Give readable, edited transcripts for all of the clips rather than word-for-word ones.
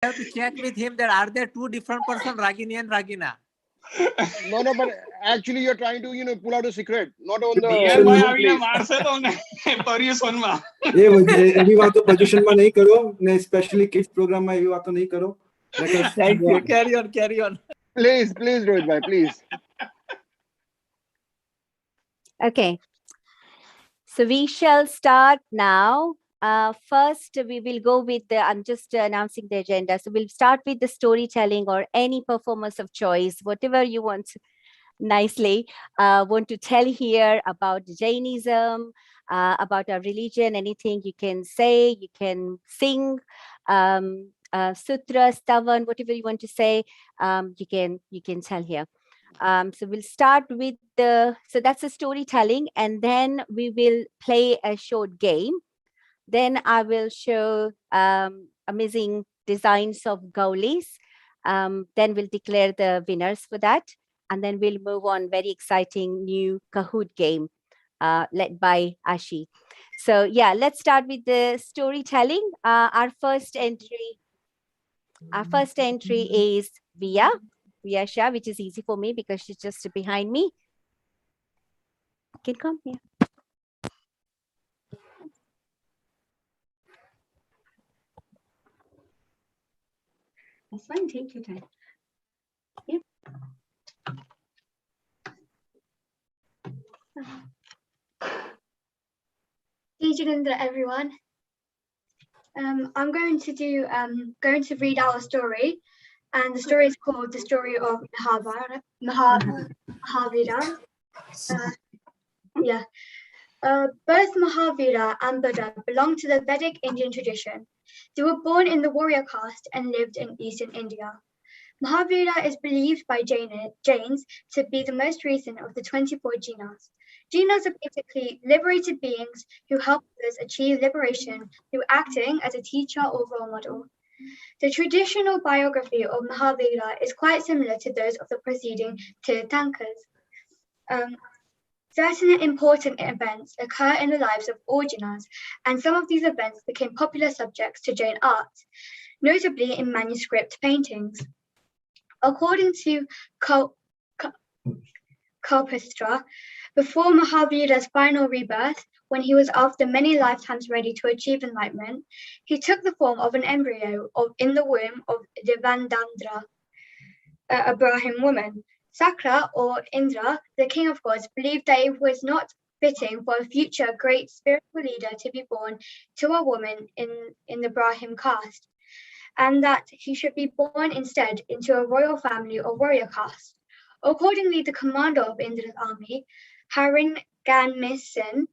have to check with him that are there two different person, Ragini and Ragina? No, but actually you're trying to, pull out a secret, not on the Yes, भाई अभी place. मारसे तो हमने पर्यूषण में ये एवी बातों पर्यूषण में नहीं करो ने स्पेशली किड्स प्रोग्राम में एवी बातों नहीं करो. Let us Thank you. Carry on. Please, Rohit bhai, please. Okay. So we shall start now. First, we will go with I'm just announcing the agenda. So we'll start with the storytelling or any performance of choice, whatever you want nicely want to tell here about Jainism, about our religion, anything you can say, you can sing, sutra, stavan, whatever you want to say, you can tell here. So we'll start with so that's the storytelling, and then we will play a short game. Then I will show amazing designs of gaulis. Then we'll declare the winners for that. And then we'll move on very exciting new Kahoot game led by Ashi. So yeah, let's start with the storytelling. Our first entry is Via Shah, which is easy for me because she's just behind me. You can come here. That's fine, take your time. Yep. Everyone. I'm going to read our story, and the story is called The Story of Mahavira. Both Mahavira and Buddha belong to the Vedic Indian tradition. They were born in the warrior caste and lived in eastern India. Mahavira is believed by Jains to be the most recent of the 24 jinas. Jinas are basically liberated beings who help others achieve liberation through acting as a teacher or role model. The traditional biography of Mahavira is quite similar to those of the preceding Tirthankars. Certain important events occur in the lives of all jinas, and some of these events became popular subjects to Jain art, notably in manuscript paintings. According to Kalpastra, before Mahavira's final rebirth, when he was after many lifetimes ready to achieve enlightenment, he took the form of an embryo in the womb of Devandandra, a Brahmin woman. Sakra, or Indra, the king of gods, believed that it was not fitting for a future great spiritual leader to be born to a woman in the Brahmin caste, and that he should be born instead into a royal family or warrior caste. Accordingly, the commander of Indra's army, Haringanmissen,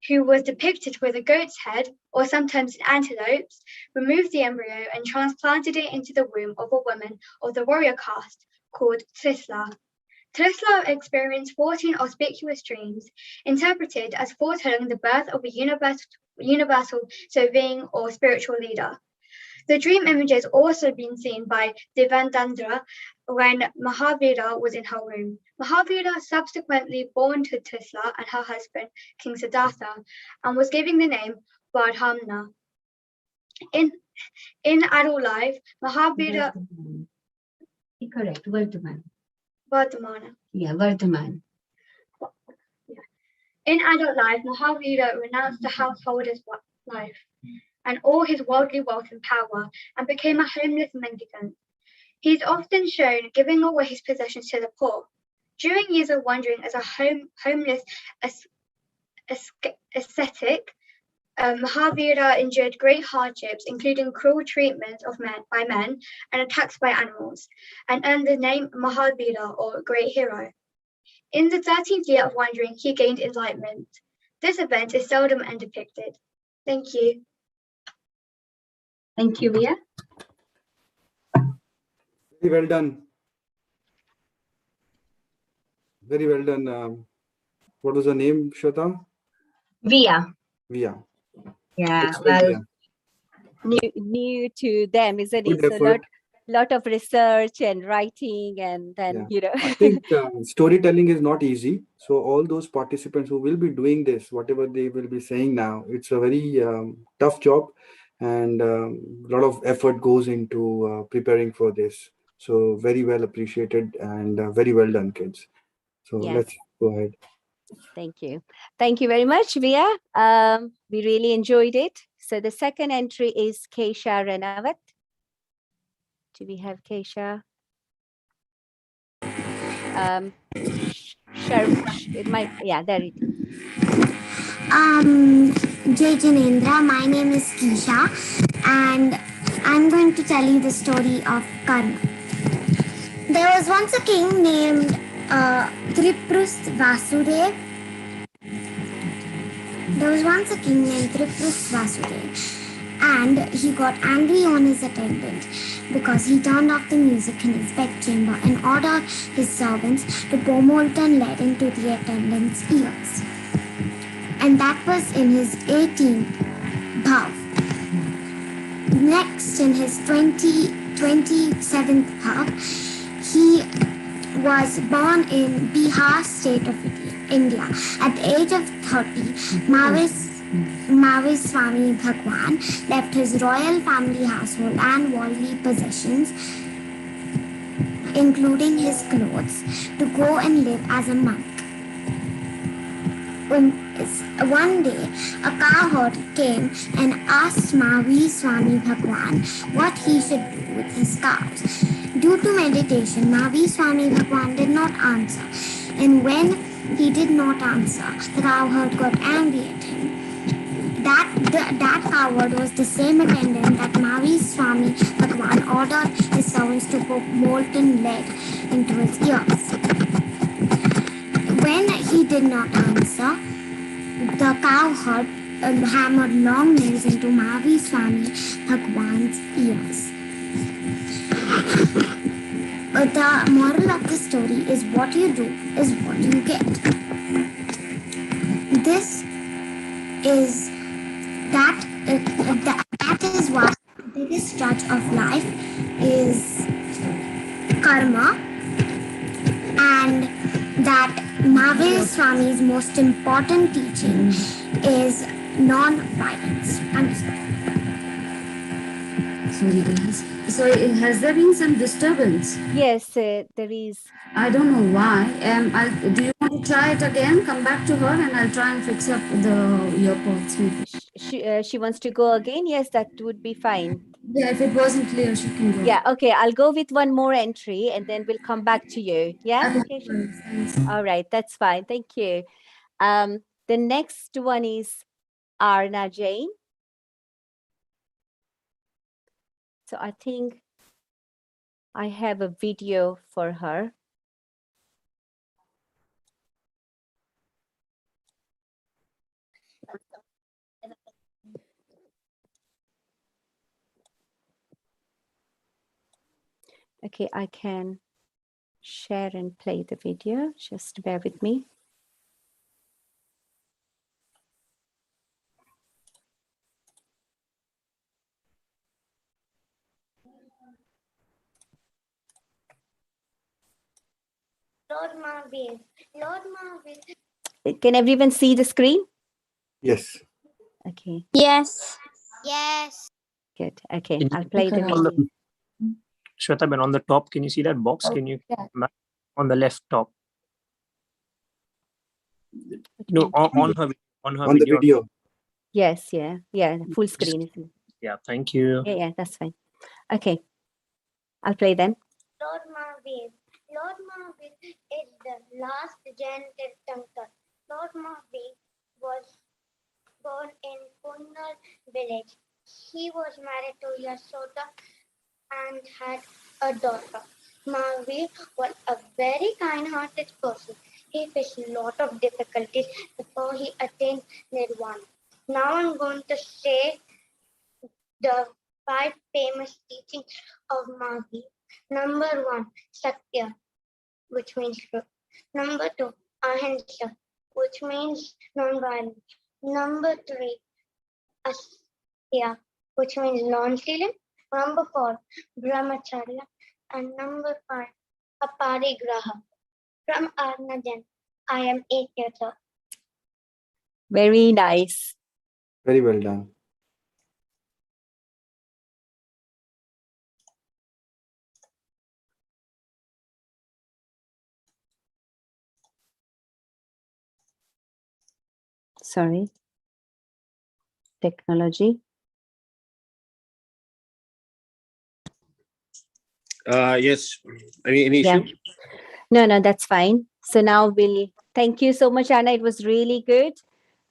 who was depicted with a goat's head or sometimes an antelope's, removed the embryo and transplanted it into the womb of a woman of the warrior caste called Trisla. Trisla experienced 14 auspicious dreams, interpreted as foretelling the birth of a universal serving or spiritual leader. The dream images also been seen by Devandandra when Mahavira was in her womb. Mahavira subsequently born to Trisla and her husband, King Siddhartha, and was given the name Vardhamana. In adult life, Mahavira... Correct, Vardhamana. Yeah. Vardhaman. In adult life, Mahavira renounced the householder's life and all his worldly wealth and power, and became a homeless mendicant. He is often shown giving away his possessions to the poor. During years of wandering as a homeless ascetic, Mahavira endured great hardships, including cruel treatment by men and attacks by animals, and earned the name Mahavira, or Great Hero. In the 13th year of wandering, he gained enlightenment. This event is seldom depicted. Thank you. Thank you, Via. Very well done. Very well done. What was the name, Shweta? Via. Via. Yeah, Excellent, well, new to them, isn't Good it? So effort. lot of research and writing, and then I think storytelling is not easy. So all those participants who will be doing this, whatever they will be saying now, it's a very tough job. and a lot of effort goes into preparing for this. So very well appreciated and very well done, kids. So Yeah. let's go ahead. Thank you. Thank you very much, Via. We really enjoyed it. So the second entry is Kesha Renawat. Do we have Kesha? It might, yeah, there it is. Jai Janendra, my name is Keisha, and I'm going to tell you the story of Karma. There was once a king named Triprus Vasudev. And he got angry on his attendant because he turned off the music in his bedchamber and ordered his servants to pour molten lead into the attendant's ears. And that was in his 18th bhav. Next, in his 27th bhav, he was born in Bihar state of India. At the age of 30, Mavis Swami Bhagwan left his royal family household and worldly possessions, including his clothes, to go and live as a monk. One day, a cowherd came and asked Mavi Swami Bhagwan what he should do with his cows. Due to meditation, Mavi Swami Bhagwan did not answer. And when he did not answer, the cowherd got angry at him. That cowherd was the same attendant that Mavi Swami Bhagwan ordered his servants to put molten lead into his ears. When he did not answer, the cowherd hammered long nails into Mavi Swami Bhagwan's ears. The moral of the story is what you do is what you get. That is why the biggest drudge of life is karma, and that Mahavir Swami's most important teaching is non-violence. Sorry, guys. So has there been some disturbance? Yes, there is. I don't know why. Do you want to try it again? Come back to her and I'll try and fix up the earpods. Maybe. She wants to go again. Yes, that would be fine. Yeah, if it wasn't clear, she can go. Yeah, okay. I'll go with one more entry and then we'll come back to you. Yeah? Okay, thanks. All right, that's fine. Thank you. The next one is Arna Jain. So I think I have a video for her. Okay, I can share and play the video. Just bear with me. Lord Mahavir. Can everyone see the screen? Yes. Okay, Yes. good. Okay, Can you I'll play the click on video. Shweta, Ben, on the top, can you see that box? Can you on the left top? No, on her On the video. Yes, yeah, full screen. Isn't it? Yeah, thank you. Yeah, that's fine. Okay, I'll play then. Lord Mahavir is the last Jain Tirthankar. Lord Mahavir was born in Kunnal village. He was married to Yasoda and had a daughter. Mahavir was a very kind-hearted person. He faced a lot of difficulties before he attained Nirvana. Now I'm going to say the 5 famous teachings of Mahavir. Number 1, Satya, which means truth. Number 2, Ahimsa, which means non-violence. Number 3, Asya, which means non-stealing. Number 4, Brahmacharya. And number 5, Aparigraha. From Arnajan, I am 8 years old. Very nice. Very well done. Sorry. Technology. Yes. Any Yeah. issue? No, that's fine. So now we'll thank you so much, Anna. It was really good.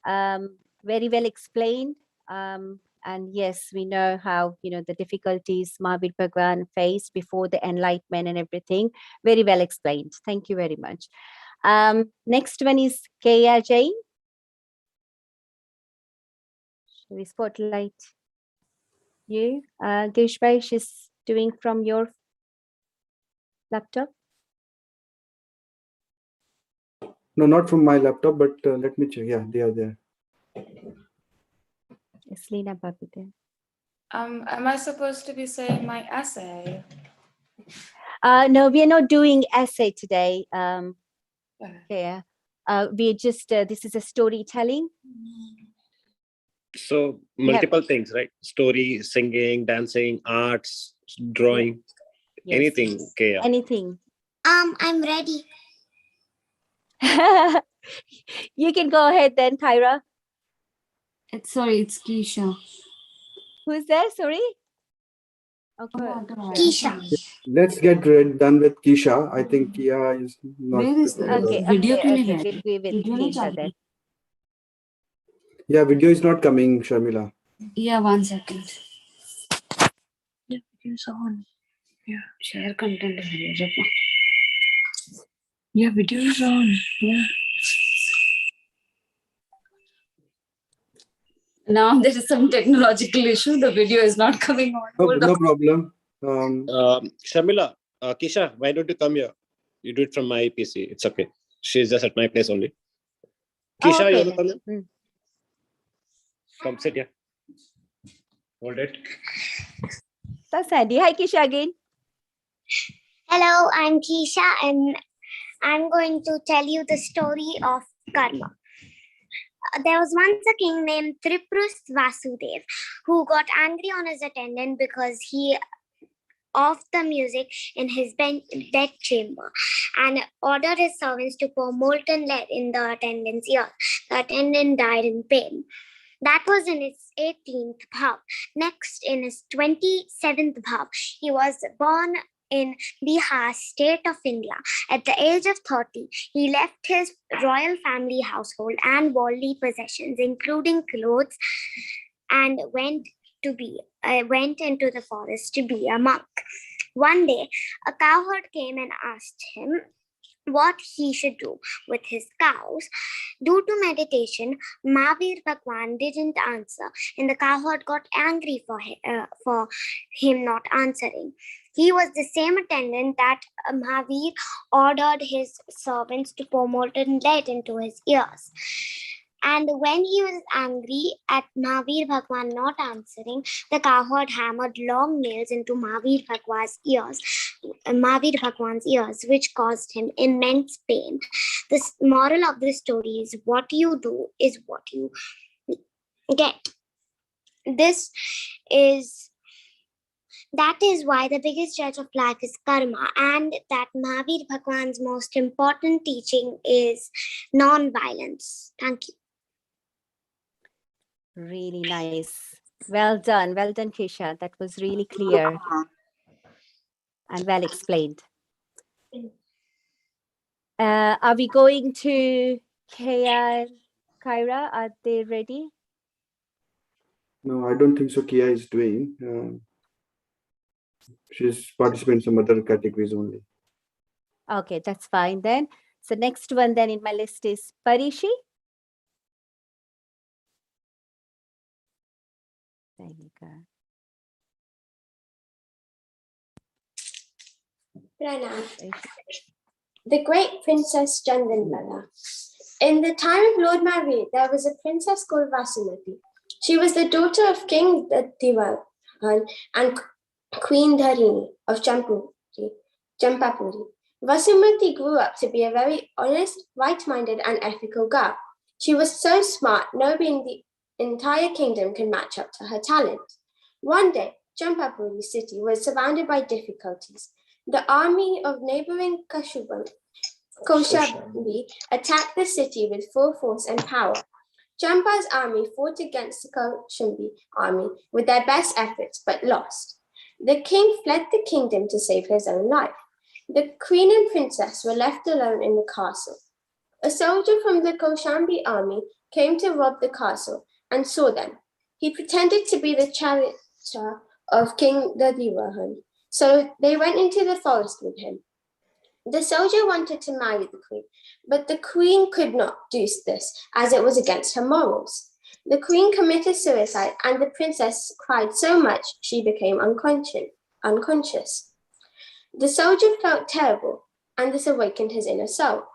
Very well explained. And yes, we know how, the difficulties Mahavir Bhagwan faced before the enlightenment and everything. Very well explained. Thank you very much. Next one is Kaya Jain. Shall we spotlight you? Girish bhai, she's doing from your laptop. No, not from my laptop, but let me check. Yeah, they are there. Is Leena Bhabi there? Am I supposed to be saying my essay? No, we are not doing essay today. Yeah. We just, this is a storytelling. So multiple things, right? Story, singing, dancing, arts, drawing, Yes. anything. Okay. Anything. I'm ready. You can go ahead then, Kyra. Sorry, it's Keisha. Who's there? Sorry. Okay. Keisha. Let's get done with Kisha. I think Kia is not. Where is prepared. Okay. video? We'll be with Video nahi Keisha chal then. rahi. Yeah, video is not coming, Sharmila. Yeah, 1 second. Yeah, video's on. Yeah. Share content. Yeah, video's on. Yeah. Now there is some technological issue. The video is not coming on. No, Hold no on. problem. Shamila, Kisha, why don't you come here? You do it from my PC. It's okay. She's just at my place only. Kisha, Oh, okay you want to come here? then. Come sit here. Hold it. That's Sandy. Hi, Keisha again. Hello, I'm Keisha and I'm going to tell you the story of karma. There was once a king named Triprus Vasudev who got angry on his attendant because he off the music in his bed chamber and ordered his servants to pour molten lead in the attendant's ear. The attendant died in pain. That was in his 18th bhav. Next, in his 27th bhav, he was born in Bihar, state of India. At the age of 30, he left his royal family household and worldly possessions, including clothes, and went into the forest to be a monk. One day, a cowherd came and asked him what he should do with his cows. Due to meditation, Mahavir Bhagwan didn't answer, and the cowherd got angry for him not answering. He was the same attendant that Mahavir ordered his servants to pour molten lead into his ears. And when he was angry at Mahavir Bhagwan not answering, the cowherd hammered long nails into Mahavir Bhagwan's ears, which caused him immense pain. The moral of the story is what you do is what you get. That is why the biggest judge of life is karma, and that Mahavir Bhagwan's most important teaching is non-violence. Thank you. Really nice. Well done, Keisha. That was really clear and well explained. Are we going to Kaya, Kyra? Are they ready? No, I don't think so. Kia is doing. She's participating in some other categories only. Okay, that's fine then. So next one then in my list is Parishi. There you go. Pranam. The Great Princess Jandanmala. In the time of Lord Mahavir, there was a princess called Vasumati. She was the daughter of King Divan and Queen Dharini of Champapuri. Vasumati grew up to be a very honest, right-minded and ethical girl. She was so smart, nobody in the entire kingdom could match up to her talent. One day, Champapuri city was surrounded by difficulties. The army of neighboring Kaushabi attacked the city with full force and power. Champa's army fought against the Kaushambi army with their best efforts but lost. The king fled the kingdom to save his own life. The queen and princess were left alone in the castle. A soldier from the Kaushambi army came to rob the castle and saw them. He pretended to be the charioteer of King Dadiwahan, so they went into the forest with him. The soldier wanted to marry the queen, but the queen could not do this as it was against her morals. The queen committed suicide and the princess cried so much she became unconscious. The soldier felt terrible and this awakened his inner soul.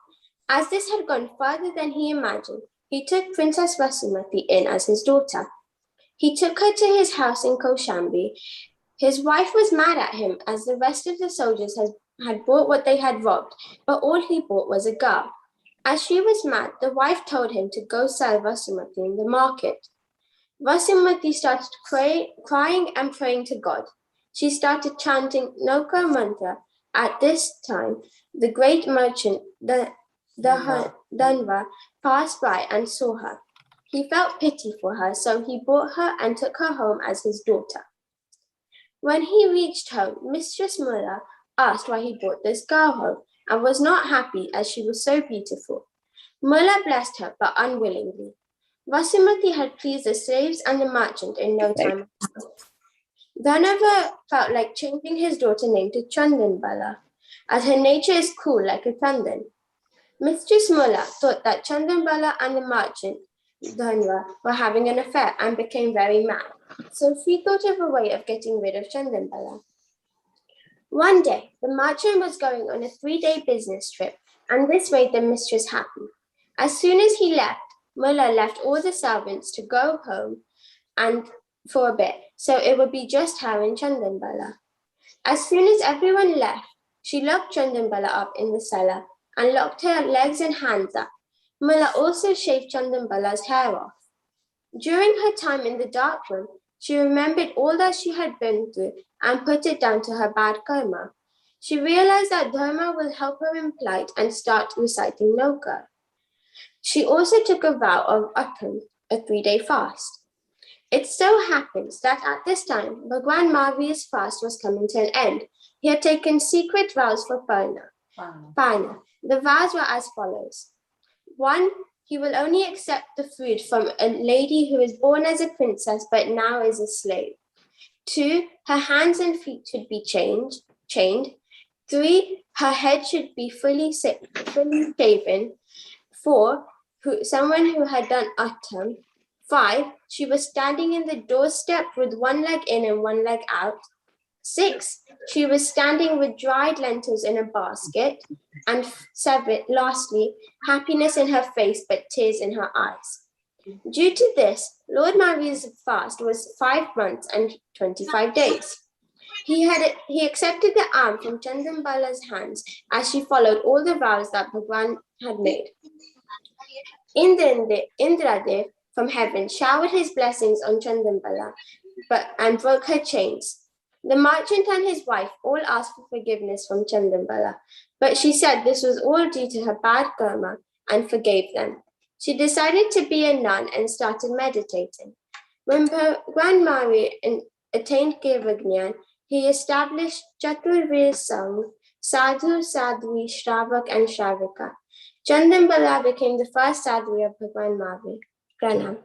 As this had gone further than he imagined, he took Princess Vasumati in as his daughter. He took her to his house in Kaushambi. His wife was mad at him as the rest of the soldiers had bought what they had robbed, but all he bought was a girl. As she was mad, the wife told him to go sell Vasumati in the market. Vasumati started crying and praying to God. She started chanting Noka mantra. At this time, the great merchant, Danva, passed by and saw her. He felt pity for her, so he bought her and took her home as his daughter. When he reached home, Mistress Mulla asked why he brought this girl home and was not happy as she was so beautiful. Mulla blessed her, but unwillingly. Vasumati had pleased the slaves and the merchant in no time. Dhanava felt like changing his daughter name to Chandanbala, as her nature is cool like a Chandan. Mistress Mulla thought that Chandanbala and the merchant Dhanva were having an affair and became very mad, so she thought of a way of getting rid of Chandanbala. One day, the merchant was going on a 3-day business trip, and this made the mistress happy. As soon as he left, Mulla left all the servants to go home and for a bit, so it would be just her and Chandanbala. As soon as everyone left, she locked Chandanbala up in the cellar and locked her legs and hands up. Mulla also shaved Chandanbala's hair off. During her time in the dark room, she remembered all that she had been through and put it down to her bad karma. She realized that Dharma will help her in plight and start reciting Noka. She also took a vow of Akhand, a 3-day fast. It so happens that at this time, Bhagwan Mahavir's fast was coming to an end. He had taken secret vows for Parna. The vows were as follows. 1. He will only accept the food from a lady who is born as a princess but now is a slave. 2. Her hands and feet should be chained. 3. Her head should be fully shaven. 4. Someone who had done Attam. 5. She was standing in the doorstep with one leg in and one leg out. 6. She was standing with dried lentils in a basket. And 7. Lastly, happiness in her face but tears in her eyes. Due to this, Lord Mahavir's fast was 5 months and 25 days. He accepted the arm from Chandanbala's hands as she followed all the vows that Bhagwan had made. Indradev from heaven showered his blessings on Chandanbala and broke her chains. The merchant and his wife all asked for forgiveness from Chandanbala, but she said this was all due to her bad karma and forgave them. She decided to be a nun and started meditating. When Bhagwan Mahavir attained Kirvagnan, he established Chaturved Sangh, Sadhu, Sadhvi, Shravak and Shravika. Chandanbala became the first Sadhvi of Bhagwan Mahavir. Pranam.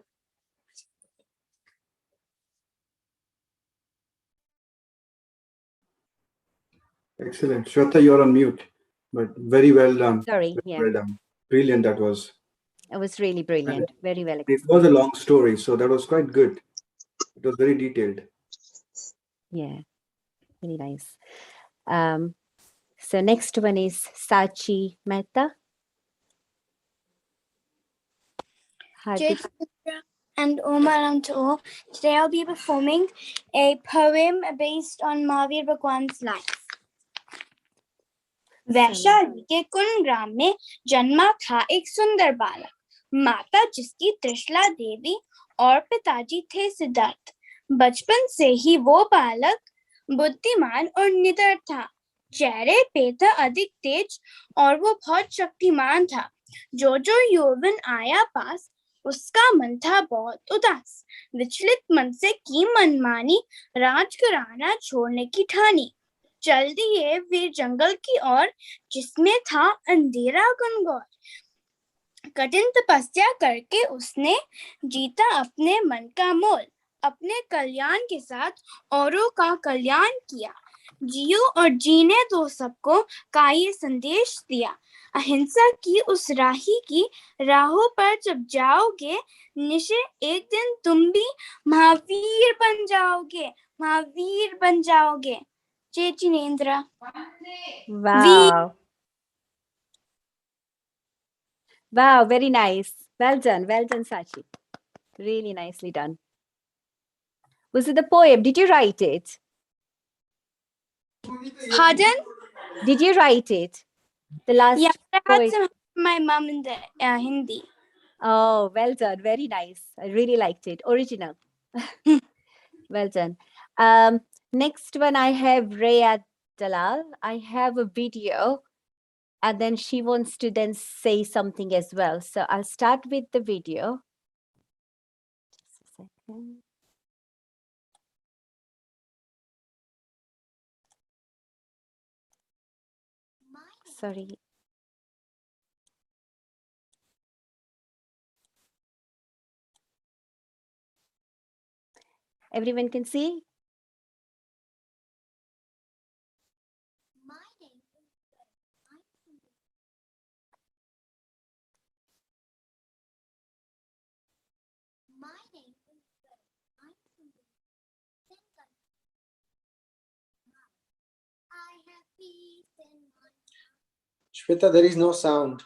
Excellent. Shweta, you're on mute, but very well done. Sorry, Very yeah. well done. Brilliant, that was. It was really brilliant. Very well. It was a long story, so that was quite good. It was very detailed. Yeah, very nice. So next one is Sachi Mehta. Jai Shri and Omar to all. Today I'll be performing a poem based on Mahavir Bhagwan's life. Vaishali के कुन ग्राम में जन्मा था एक सुंदर बालक, माता जिसकी त्रिशला देवी और पिताजी थे सिद्धार्थ। बचपन से ही वो बालक बुद्धिमान और निडर था, चेहरे पे था अधिक तेज और वो बहुत शक्तिमान था। जो जो यौवन आया पास उसका मन था बहुत उदास। विचलित मन से की मनमानी, राजघराना छोड़ने की ठानी। चल दिए वे जंगल की ओर, जिसमें था अंधेरा घनघोर। कठिन तपस्या करके उसने जीता अपने मन का मोल। अपने कल्याण के साथ औरों का कल्याण किया। जियो और जीने दो सबको का ये संदेश दिया। अहिंसा की उस राही की राहों पर जब जाओगे, निश्चय एक दिन तुम भी महावीर बन जाओगे, महावीर बन जाओगे। जय Jinendra. Wow. Wow, very nice. Well done, Sachi. Really nicely done. Was it the poem? Did you write it? Pardon? Did you write it? The last Yeah, I had poem. some my mom in the Hindi. Oh, well done. Very nice. I really liked it. Original. Well done. Next one, I have Rhea Dalal. I have a video, and then she wants to then say something as well. So I'll start with the video. Just a second. Sorry. Everyone can see? Shweta, there is no sound.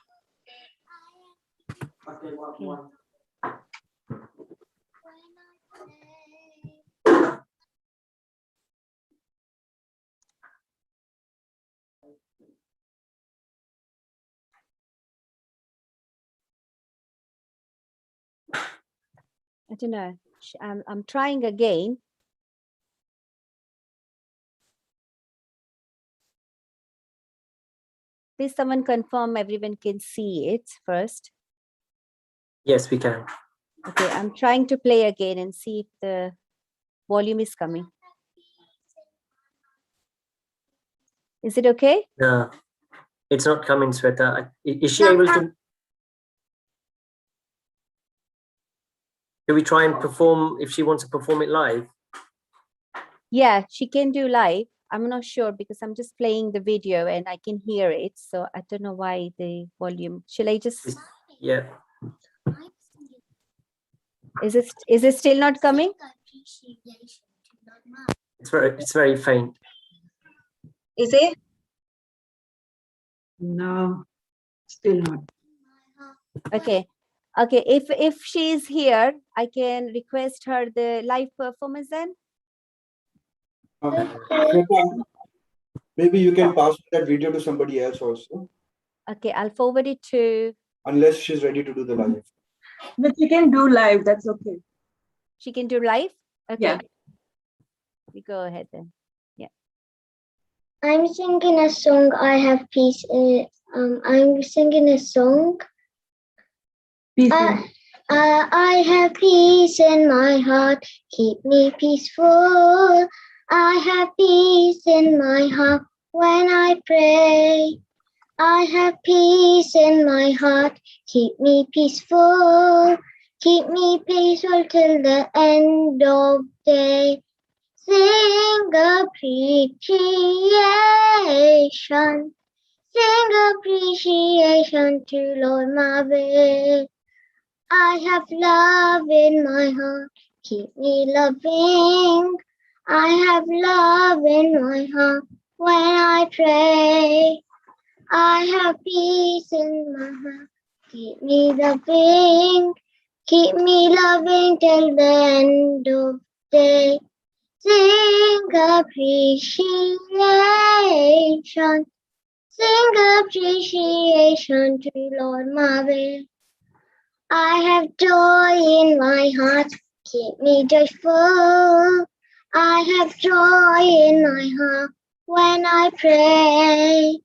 I don't know. I'm trying again. Please someone confirm everyone can see it first. Yes, we can. Okay, I'm trying to play again and see if the volume is coming. Is it okay? No, it's not coming, Sweta. Is she able to? Can we try and perform if she wants to perform it live? Yeah, she can do live. I'm not sure because I'm just playing the video and I can hear it. So I don't know why the volume. Shall I just? Yeah. Is it still not coming? It's very faint. Is it? No, still not. Okay. Okay. If she is here, I can request her the live performance then. Shweta, maybe you can pass that video to somebody else also, Okay, I'll forward it to. unless she's ready to do the live. But you can do live, that's okay. She can do live? Okay. Yeah. We go ahead then. Yeah. I'm singing a song. I have peace. I'm singing a song. I have peace in my heart. Keep me peaceful. I have peace in my heart when I pray. I have peace in my heart. Keep me peaceful. Keep me peaceful till the end of day. Sing appreciation. Sing appreciation to Lord Mahavir. I have love in my heart. Keep me loving. I have love in my heart when I pray. I have peace in my heart. Keep me loving. Keep me loving till the end of day. Sing appreciation. Sing appreciation to Lord Mahavir. I have joy in my heart. Keep me joyful. I have joy in my heart when I pray.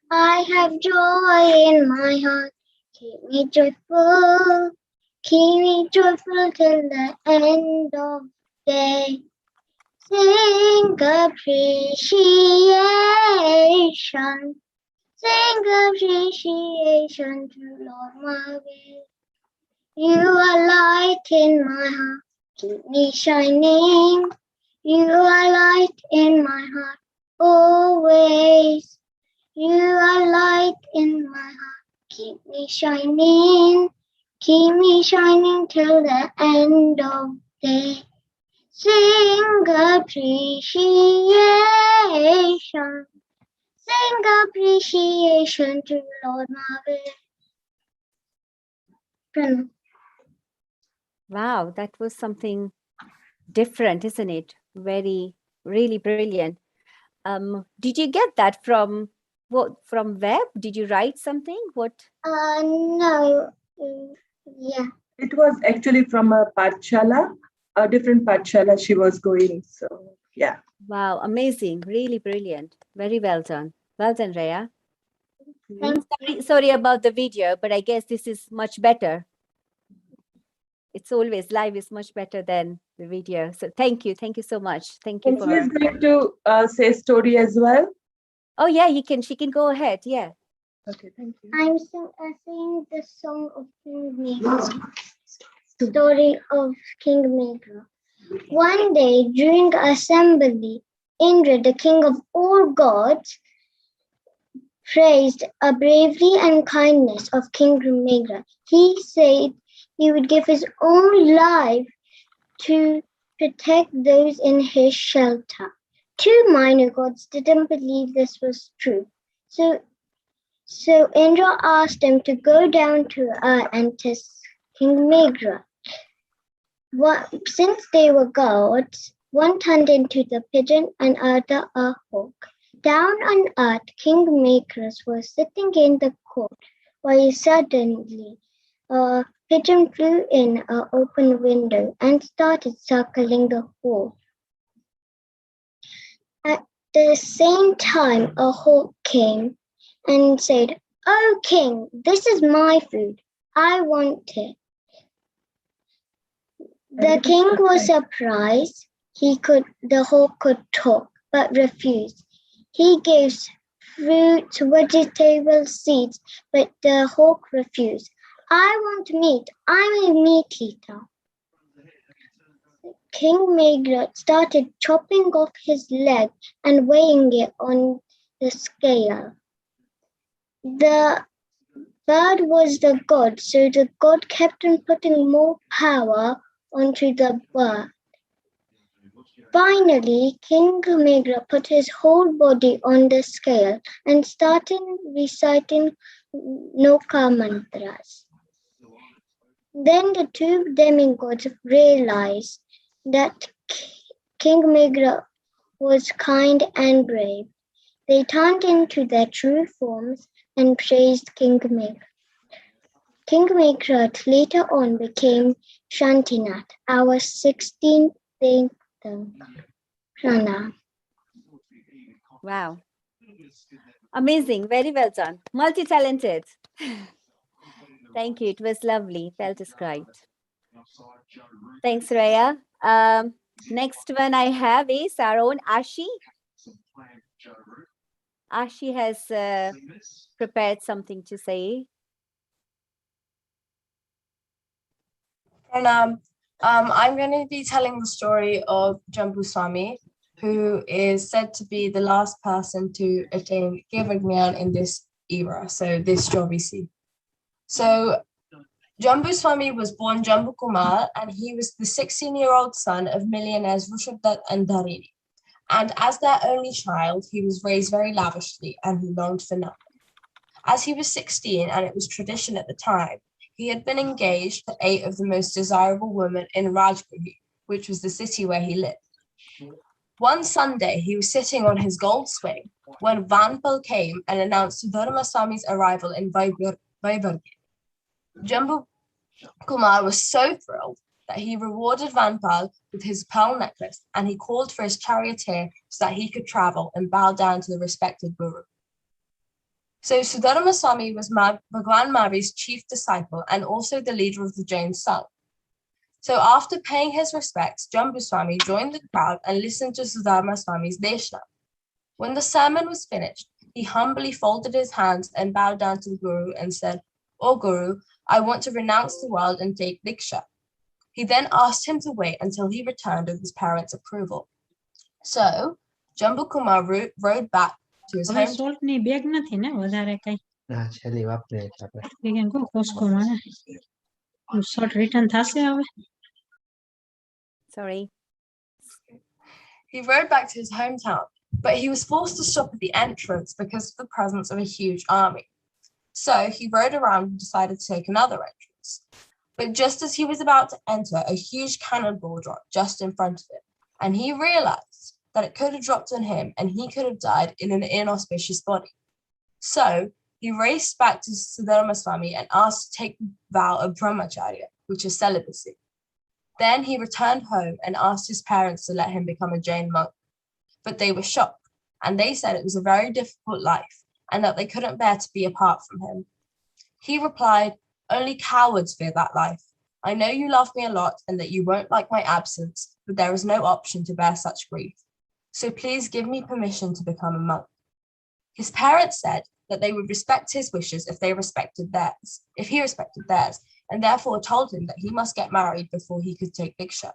I have joy in my heart. Keep me joyful. keep me joyful till the end of day. Sing appreciation, sing appreciation to Lord my way. You are light in my heart, keep me shining. You are light in my heart, always. You are light in my heart, keep me shining till the end of day. Sing appreciation, sing appreciation to Lord Mahavir. Wow, that was something different, isn't it? Very, really brilliant. Did you get that from web? Did you write something? What? No. Yeah. It was actually from a Pathshala, a different Pathshala she was going. So, yeah. Wow, amazing. Really brilliant. Very well done. Well done, Raya. Sorry about the video, but I guess this is much better. It's always live is much better than the video. So thank you. Thank you so much. Thank you And for. she is going to say story as well. Oh yeah, she can go ahead. Yeah. Okay, thank you. I'm singing the song of King Meghra. Story of King Meghra. One day during assembly, Indra, the king of all gods, praised a bravery and kindness of King Meghra. He said he would give his own life to protect those in his shelter. Two minor gods didn't believe this was true. So Indra asked him to go down to earth and test King Meghra. Since they were gods, one turned into the pigeon and other a hawk. Down on earth, King Meghra was sitting in the court, while suddenly a pigeon flew in an open window and started circling the hall. At the same time, a hawk came and said, "Oh, King, this is my food. I want it." The king was surprised. The hawk could talk, but refused. He gave fruits, vegetables, seeds, but the hawk refused. "I want meat. I'm a meat eater." King Meghra started chopping off his leg and weighing it on the scale. The bird was the god, so the god kept on putting more power onto the bird. Finally, King Meghra put his whole body on the scale and started reciting Noka mantras. Then the two demigods realized that King Meghra was kind and brave. They turned into their true forms and praised King Meghra. King Meghra later on became Shantinath, our 16th Prana. Wow. Amazing. Very well done. Multi-talented. Thank you. It was lovely. Well described. Thanks, Raya. Next one I have is our own Ashi. Ashi has prepared something to say. Pranam. I'm going to be telling the story of Jambu Swami, who is said to be the last person to attain Givagnan in this era, so this Jovisi. So Jambu Swami was born Jambu Kumar, and he was the 16-year-old son of millionaires Rushabdat and Dharini. And as their only child, he was raised very lavishly and he longed for nothing. As he was 16, and it was tradition at the time, he had been engaged to 8 of the most desirable women in Rajgrihi, which was the city where he lived. One Sunday, he was sitting on his gold swing when Vanpal came and announced Dharma Swami's arrival in Vaivargi. Jambu Kumar was so thrilled that he rewarded Vanpal with his pearl necklace, and he called for his charioteer so that he could travel and bow down to the respected guru. So Sudharma Swami was Bhagwan Mahari's chief disciple and also the leader of the Jain Sangh. So after paying his respects, Jambu Swami joined the crowd and listened to Sudharma Swami's Deshna. When the sermon was finished, he humbly folded his hands and bowed down to the Guru and said, "O Guru, I want to renounce the world and take Diksha." He then asked him to wait until he returned with his parents' approval. So Jambu Kumar rode back to his હવે home. salt ની bag નથી ને વધારે કઈ હા છેલ્લી વાપરે એટલે આપણે વેગન કો કોસ્કો માં salt return થશે હવે Sorry. He rode back to his hometown, but he was forced to stop at the entrance because of the presence of a huge army. So he rode around and decided to take another entrance. But just as he was about to enter, a huge cannonball dropped just in front of him, and he realized that it could have dropped on him and he could have died in an inauspicious body. So he raced back to Sudharma Swami and asked to take the vow of brahmacharya, which is celibacy. Then he returned home and asked his parents to let him become a Jain monk. But they were shocked, and they said it was a very difficult life and that they couldn't bear to be apart from him. He replied, "Only cowards fear that life. I know you love me a lot and that you won't like my absence, but there is no option to bear such grief. So please give me permission to become a monk." His parents said that they would respect his wishes if he respected theirs, and therefore told him that he must get married before he could take Diksha.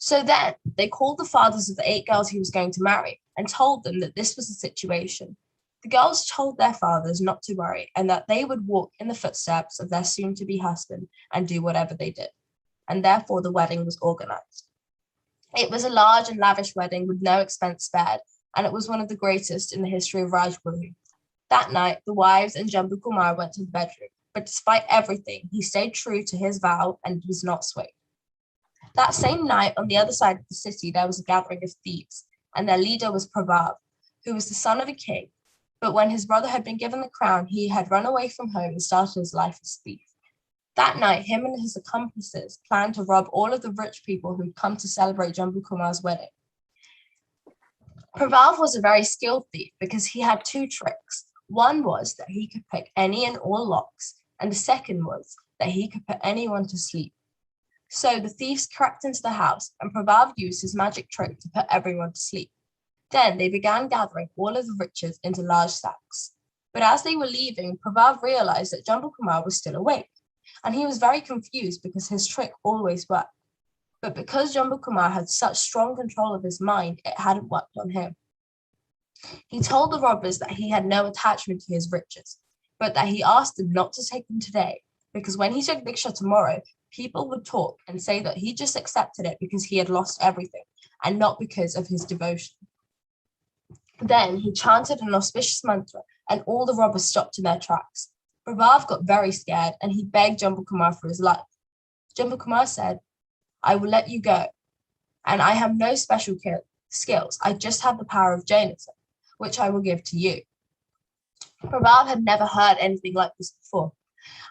So then they called the fathers of the 8 girls he was going to marry and told them that this was the situation. The girls told their fathers not to worry and that they would walk in the footsteps of their soon-to-be husband and do whatever they did. And therefore the wedding was organized. It was a large and lavish wedding with no expense spared, and it was one of the greatest in the history of Rajguru. That night, the wives and Jambu Kumar went to the bedroom, but despite everything, he stayed true to his vow and was not swayed. That same night, on the other side of the city, there was a gathering of thieves, and their leader was Prabhav, who was the son of a king. But when his brother had been given the crown, he had run away from home and started his life as thief. That night, him and his accomplices planned to rob all of the rich people who'd come to celebrate Jambu Kumar's wedding. Prabhav was a very skilled thief because he had 2 tricks. One was that he could pick any and all locks, and the second was that he could put anyone to sleep. So the thieves crept into the house, and Prabhav used his magic trick to put everyone to sleep. Then they began gathering all of the riches into large sacks. But as they were leaving, Prabhav realized that Jambu Kumar was still awake, and he was very confused because his trick always worked. But because Jambu Kumar had such strong control of his mind, it hadn't worked on him. He told the robbers that he had no attachment to his riches, but that he asked them not to take them today, because when he took Diksha tomorrow, people would talk and say that he just accepted it because he had lost everything, and not because of his devotion. Then he chanted an auspicious mantra, and all the robbers stopped in their tracks. Prabhav got very scared, and he begged Jambu Kumar for his life. Jambu Kumar said, "I will let you go, and I have no special skills. I just have the power of Jainism, which I will give to you." Prabhav had never heard anything like this before,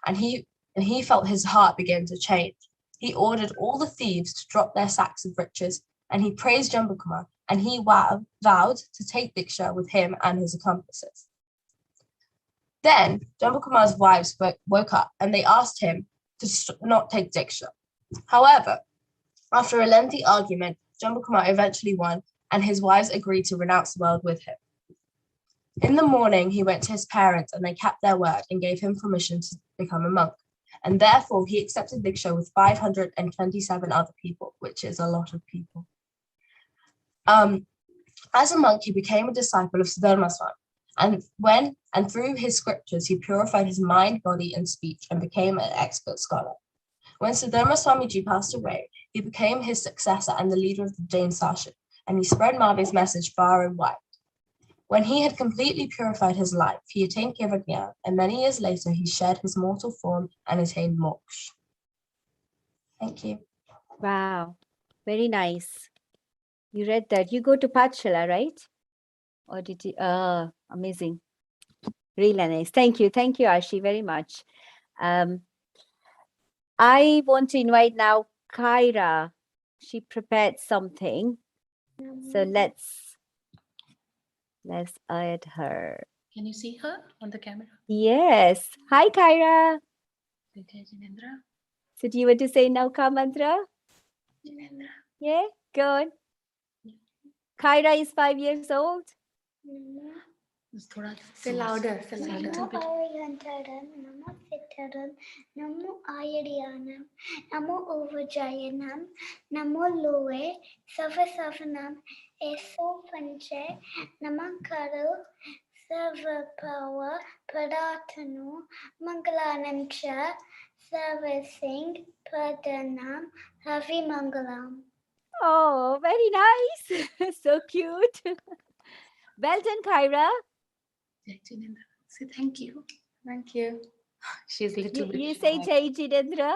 and he felt his heart begin to change. He ordered all the thieves to drop their sacks of riches, and he praised Jambu Kumar, and he vowed to take Diksha with him and his accomplices. Then Jambu Kumar's wives woke up, and they asked him to not take Diksha. However, after a lengthy argument, Jambu Kumar eventually won, and his wives agreed to renounce the world with him. In the morning, he went to his parents, and they kept their word and gave him permission to become a monk. And therefore, he accepted Diksha with 527 other people, which is a lot of people. As a monk, he became a disciple of Sudharma Swami, and through his scriptures, he purified his mind, body, and speech, and became an expert scholar. When Sudharma Swamiji passed away, he became his successor and the leader of the Jain Sasha, and he spread Mahavir's message far and wide. When he had completely purified his life, he attained Kevagyan, and many years later, he shed his mortal form and attained moksha. Thank you. Wow, very nice. You read that. You go to Patshala, right? Or did you? Amazing. Really nice. Thank you, Arshi, very much. I want to invite now Kyra. She prepared something, so let's add her Can you see her on the camera? Yes. Hi, Kyra. Okay, Jinendra. So do you want to say Nauka mantra? Jinendra. Yeah, go on. Kyra is 5 years old. Say louder. Say louder. Namo Ariyantaram, Namo Sitaram, Namo Ayadiyanam, Namo Uvajayanam, Namo Loe, Savasavanam, Eso Panche, Namakaru, Savapawa, Pradatanu, Mangalanam Cha, Savasing, Pradanam, Ravi Mangalam. Oh, very nice. So cute. Well done, Kyra. Jinendra. Say thank you. Thank you. She's a little bit You say shy. Jai Jinendra.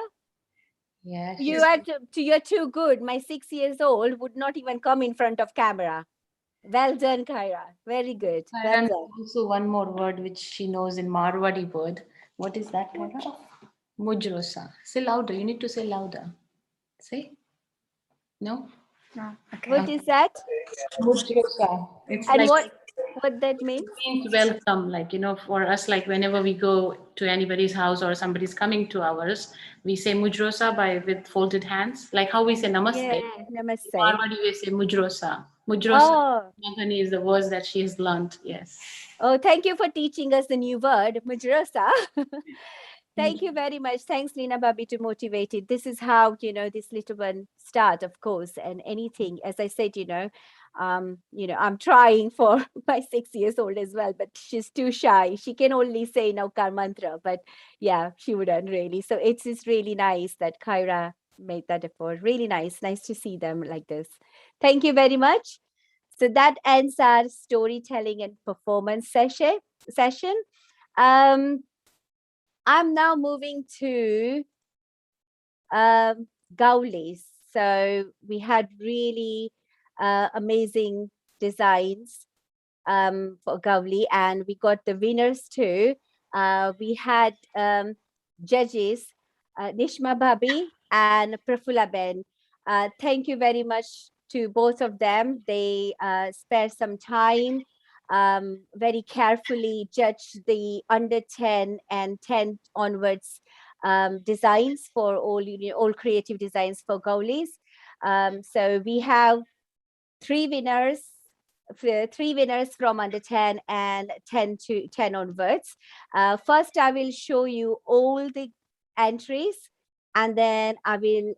Yeah. You are you're too good. My 6 years old would not even come in front of camera. Well done, Kyra. Very good. Well And done. also one more word which she knows in Marwadi word. What is that, Kyra? Mujrosa. Say louder. You need to say louder. Say. No? No. Okay. What is that? Mujrosa. It's And like what that means? means welcome, like, you know, for us, like whenever we go to anybody's house or somebody's coming to ours, we say mujrosa with folded hands, like how we say namaste. Yeah, namaste. Marwadi we say mujrosa. Mujrosa Oh. Maghani is the words that she has learned. Yes. Oh, thank you for teaching us the new word, mujrosa. Thank you very much. Thanks, Lina Babi, to motivate it. This is how, you know, this little one start, of course, and anything, as I said, I'm trying for my 6 years old as well, but she's too shy. She can only say Naukar mantra, but yeah, she wouldn't really. So it's just really nice that Kyra made that effort. Really nice. Nice to see them like this. Thank you very much. So that ends our storytelling and performance session. I'm now moving to Gaulis. So we had really amazing designs for Gauli, and we got the winners too. We had judges, Nishma Bhabi and Prafula Ben. Thank you very much to both of them. They spared some time, very carefully judged the under 10 and 10 onwards designs for all creative designs for Gaulis. So we have three winners from under 10 and 10 to 10 onwards. First, I will show you all the entries, and then I will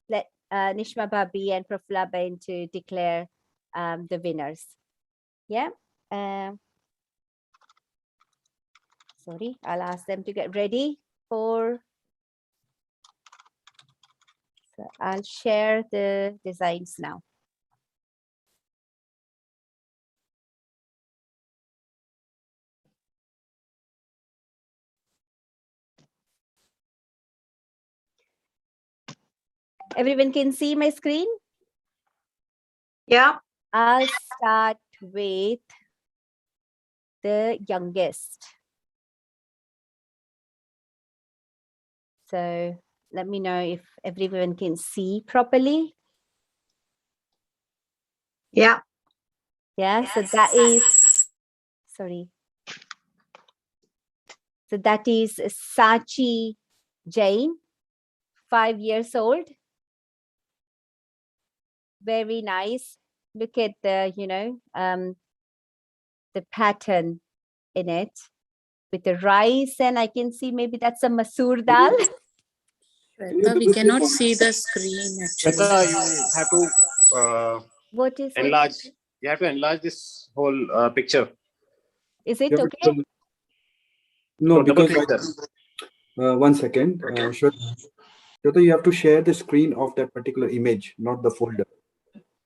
let Nishma Bhabi and Prafula Ben to declare the winners. Yeah. Sorry, I'll ask them to get ready for. So I'll share the designs now. Everyone can see my screen? Yeah. I'll start with the youngest. So let me know if everyone can see properly. Yeah. Yeah, so that is, sorry. So that is Sachi Jain, 5 years old. Very nice. Look at the, the pattern in it with the rice, and I can see maybe that's a masoor dal. Shweta, we cannot see the screen actually. Shweta, you have to What is enlarge. You have to enlarge this whole picture. Is it Yeah, okay? No, So double because click that. 1 second. Shweta, you have to share the screen of that particular image, not the folder.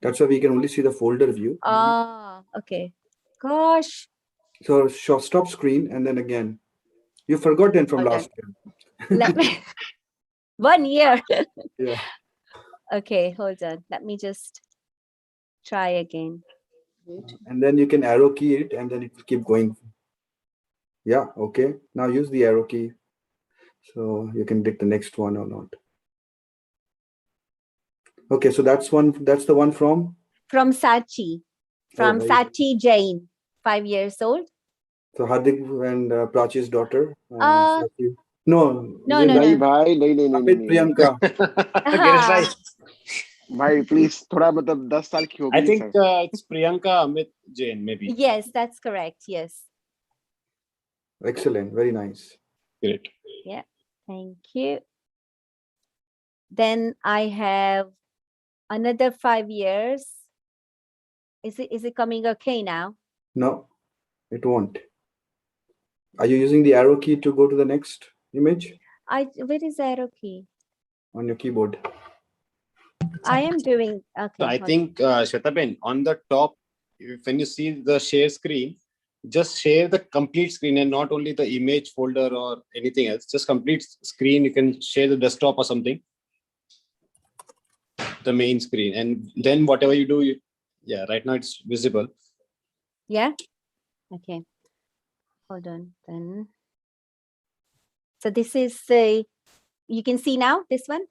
That's why we can only see the folder view. Ah, okay. Gosh. So stop screen and then again. You've forgotten from Hold last on. year. Let me 1 year. Yeah. Okay, hold on. Let me just try again. And then you can arrow key it and then it will keep going. Yeah, okay. Now use the arrow key. So you can pick the next one or not. Okay, so that's the one from? From Sachi. From very Sachi Jain, 5 years old. So Hardik and Prachi's daughter. Uh, Swati. No, no, is it no, नहीं no. भाई नहीं नहीं नहीं Amit नहीं नहीं Priyanka? Girish bhai, भाई please थोड़ा मतलब 10 साल की हो I गई think sir it's Priyanka Amit Jain, maybe. Yes, that's correct. Yes. Excellent. Very nice. Great. Yeah. Thank you. Then I have another 5 years. Is it coming okay now? No, it won't. Are you using the arrow key to go to the next image Where is the arrow key? on your keyboard? I am doing okay. So I hold on. think Shwetaben, on the top, when you see the share screen, just share the complete screen and not only the image folder or anything else. Just complete screen. You can share the desktop or something, the main screen, and then whatever you do, yeah, right now it's visible. Yeah. Okay. Hold on then. So this is you can see now this one.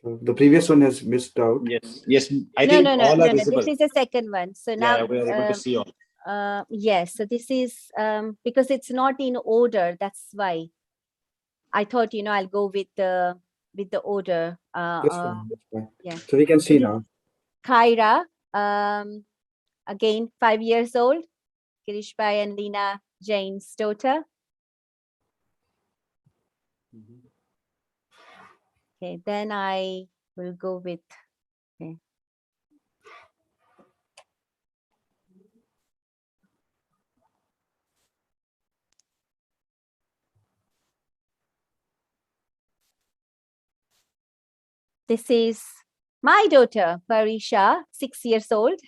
So the previous one has missed out. Yes, yes. I No, think no, no, all no, are no. visible. This is the second one. So Yeah, now we are able to see all. yes. So this is because it's not in order. That's why I thought I'll go with the order. That's fine. That's fine. Yeah. So we can see now. Kyra, again 5 years old. Girish Bhai and Leena Jane's daughter. Okay, then I will go with. Okay. This is my daughter, Paryushan, 6 years old.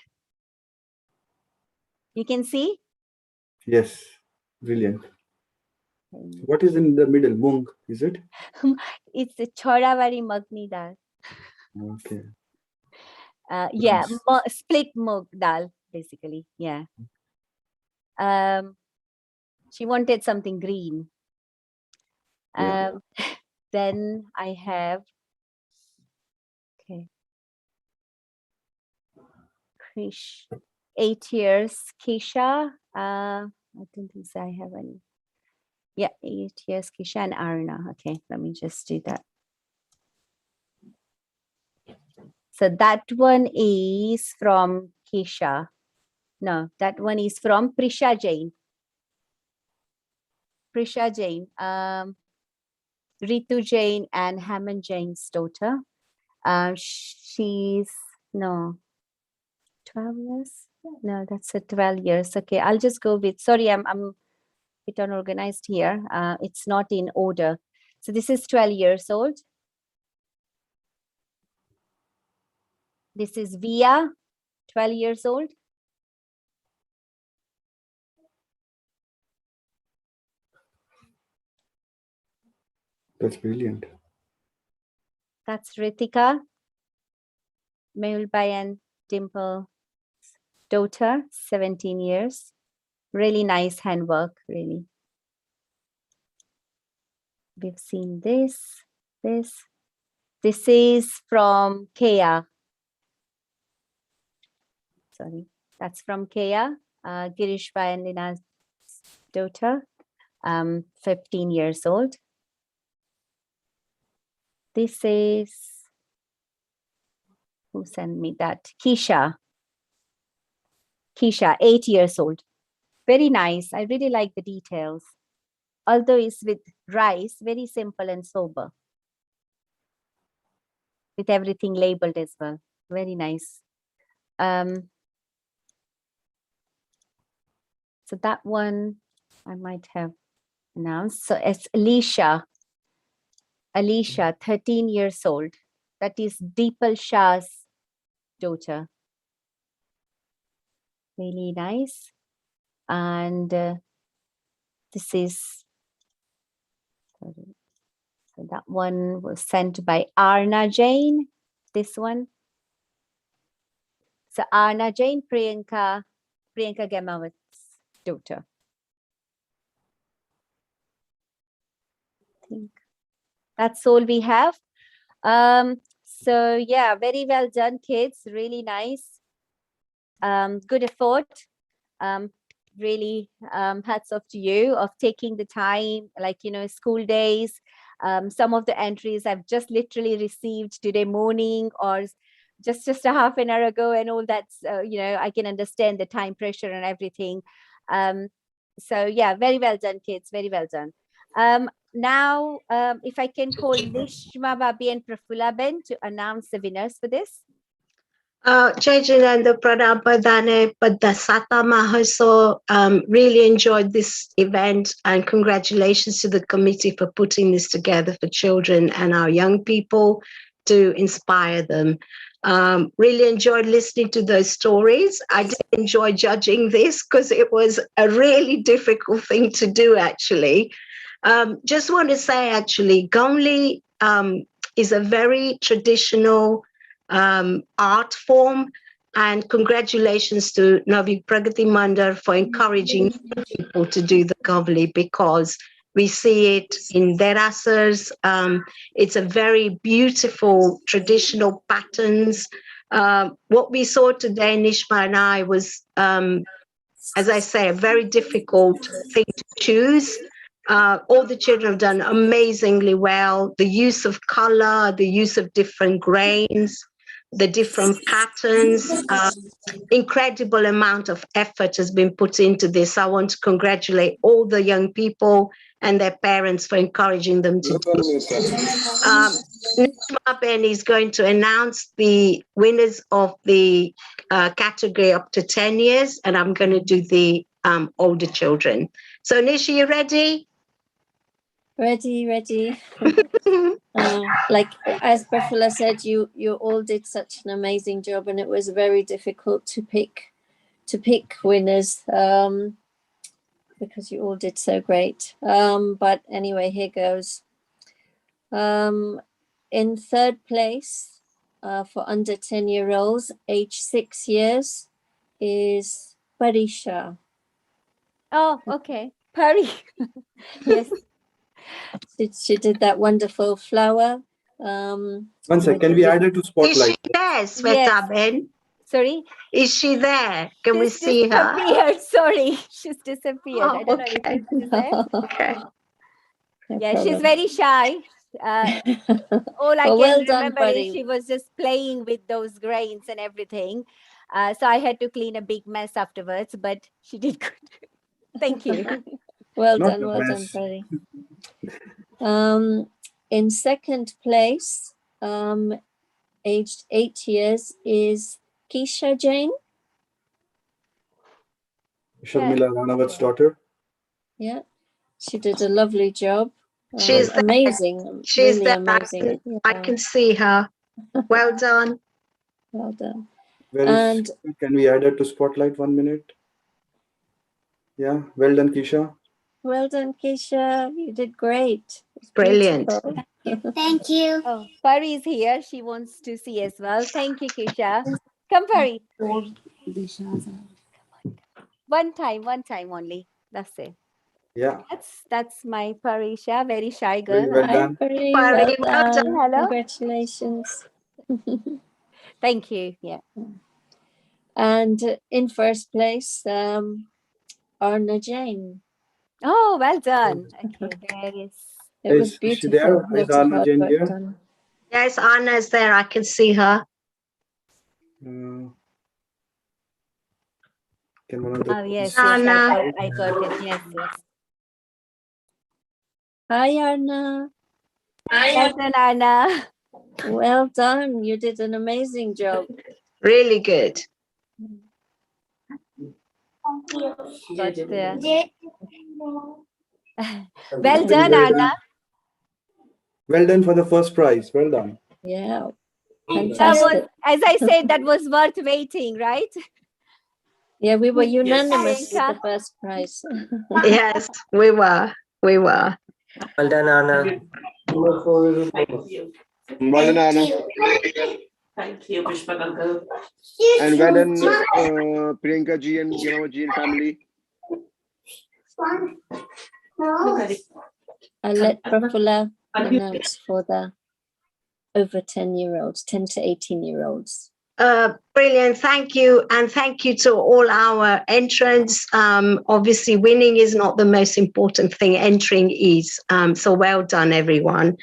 You can see? Yes, brilliant. What is in the middle? Mung, is it? It's a choravari magni dal. Okay. Yeah, Nice. split mug dal, basically. Yeah. She wanted something green. Yeah. Then I have, okay, Krish, 8 years, Kisha. I don't think so I have any. Yeah, 8 years, Kisha and Arna. Okay, let me just do that. So that one is from Kisha. No, that one is from Prisha Jain. Prisha Jain, Ritu Jain and Haman Jain's daughter. She's, no, 12 years? No, that's a 12 years. Okay, I'll just go with, sorry, I'm a bit unorganized here. It's not in order. So this is 12 years old. This is Via, 12 years old. That's brilliant. That's Ritika, Mehulbai and Dimple daughter, 17 years. Really nice handwork, really. We've seen this. This is from Kea. Sorry, that's from Kea, Girish Bhai and Lina's daughter, 15 years old. This is, who sent me that? Kisha, 8 years old. Very nice. I really like the details. Although it's with rice, very simple and sober. With everything labeled as well. Very nice. So that one I might have announced. So it's Alicia, 13 years old. That is Deepal Shah's daughter. Really nice. And this is, sorry. So that one was sent by Arna Jain. This one. So Arna Jain, Priyanka Gemawat's daughter. I think that's all we have. So yeah, very well done, kids. Really nice. Good effort. really hats off to you of taking the time, like, school days. Some of the entries I've just literally received today morning or just a half an hour ago, and all that's, I can understand the time pressure and everything. So yeah, very well done, kids. Very well done. Now, if I can call Nishma Babi and Prafula Ben to announce the winners for this. Jai Jinendra Pranam Padane Padasata Mahaso. Really enjoyed this event, and congratulations to the committee for putting this together for children and our young people to inspire them. Really enjoyed listening to those stories. I did enjoy judging this because it was a really difficult thing to do, actually. Just want to say, actually, Gongli is a very traditional art form, and congratulations to Navi Pragati Mandar for encouraging people to do the Gongli, because we see it in Derasas. It's a very beautiful traditional patterns. What we saw today, Nishma and I, was, as I say, a very difficult thing to choose. All the children have done amazingly well. The use of color, the use of different grains, the different patterns, incredible amount of effort has been put into this. I want to congratulate all the young people and their parents for encouraging them to do it. Nishma Ben is going to announce the winners of the category up to 10 years, and I'm going to do the older children. So Nish, you ready? Ready. Like as Prafula said, you all did such an amazing job, and it was very difficult to pick winners because you all did so great. But anyway, here goes. In third place for under 10-year-olds, age 6 years, is Paryushan. Oh, okay. Pari. Yes. She did that wonderful flower. One second, can we add her to spotlight? Is she there, Sweta Ben? Sorry? Is she there? Can we She's see her? disappeared. Sorry, she's disappeared. Oh, I don't know okay. if she's there. Okay. Yeah, she's very shy. All I Oh, can well done, remember Pari. is she was just playing with those grains and everything. So I had to clean a big mess afterwards, but she did good. Thank you. Well Not done, a well done, mess. Pari. In second place, aged 8 years, is Keisha Jain. Sharmila Ranawat's daughter. Yeah, she did a lovely job. She's there. Amazing, She's really there. amazing. I can see her. Well done. Well done. Where is, can we add her to spotlight 1 minute? Yeah, well done, Keisha. Well done, Keisha. You did great. It's Brilliant. beautiful. Thank you. Oh, Pari is here. She wants to see as well. Thank you, Keisha. Come, Pari. One time only. That's it. Yeah. That's my Parisha, very shy girl. Well Hi, done. Pari. Pari, Well done. Hello. Congratulations. Thank you. Yeah. And in first place, Arna Jain. Oh, well done. Okay, there is. It was Is she beautiful. there? Is Lots of Anna hard Jain work here? done. Yes, Anna's there. I can see her. Can one of the Oh, yes, Anna. I got it. Yes. Hi, Arna. Well done, Anna. Well done. You did an amazing job. Really good. Got well done, Anna. Well done for the first prize. Well done. Yeah. That Fantastic. was, as I said, that was worth waiting, right? Yeah, we were unanimous with Priyanka. the first prize. Yes, we were. Well done, Anna. Well done, Anna. Thank you, Pushpak uncle. And well done, Priyanka ji and Gemma ji and family. I'll let Prafula announce for the over 10-year-olds, 10 to 18-year-olds. Brilliant. Thank you. And thank you to all our entrants. Obviously, winning is not the most important thing. Entering is. So well done, everyone.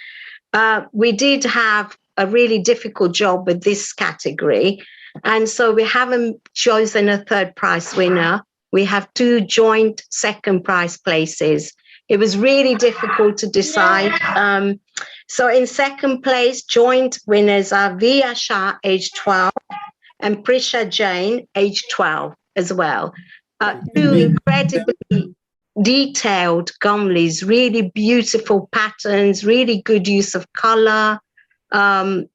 We did have a really difficult job with this category. And so we haven't chosen a third prize winner. We have 2 joint second prize places. It was really difficult to decide. So in second place, joint winners are Via Shah, age 12, and Prisha Jain, age 12 as well. 2 incredibly detailed gumlis, really beautiful patterns, really good use of color. And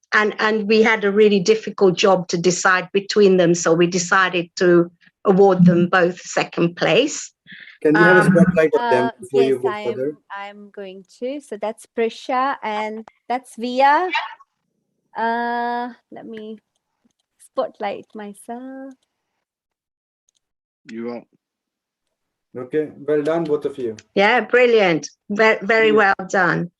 we had a really difficult job to decide between them. So we decided to award them both second place. Can we have a spotlight of them before you Yes, go further? I'm going to. So that's Prisha and that's Via. Let me spotlight myself. You are. Okay, well done, both of you. Yeah, brilliant. Very well done.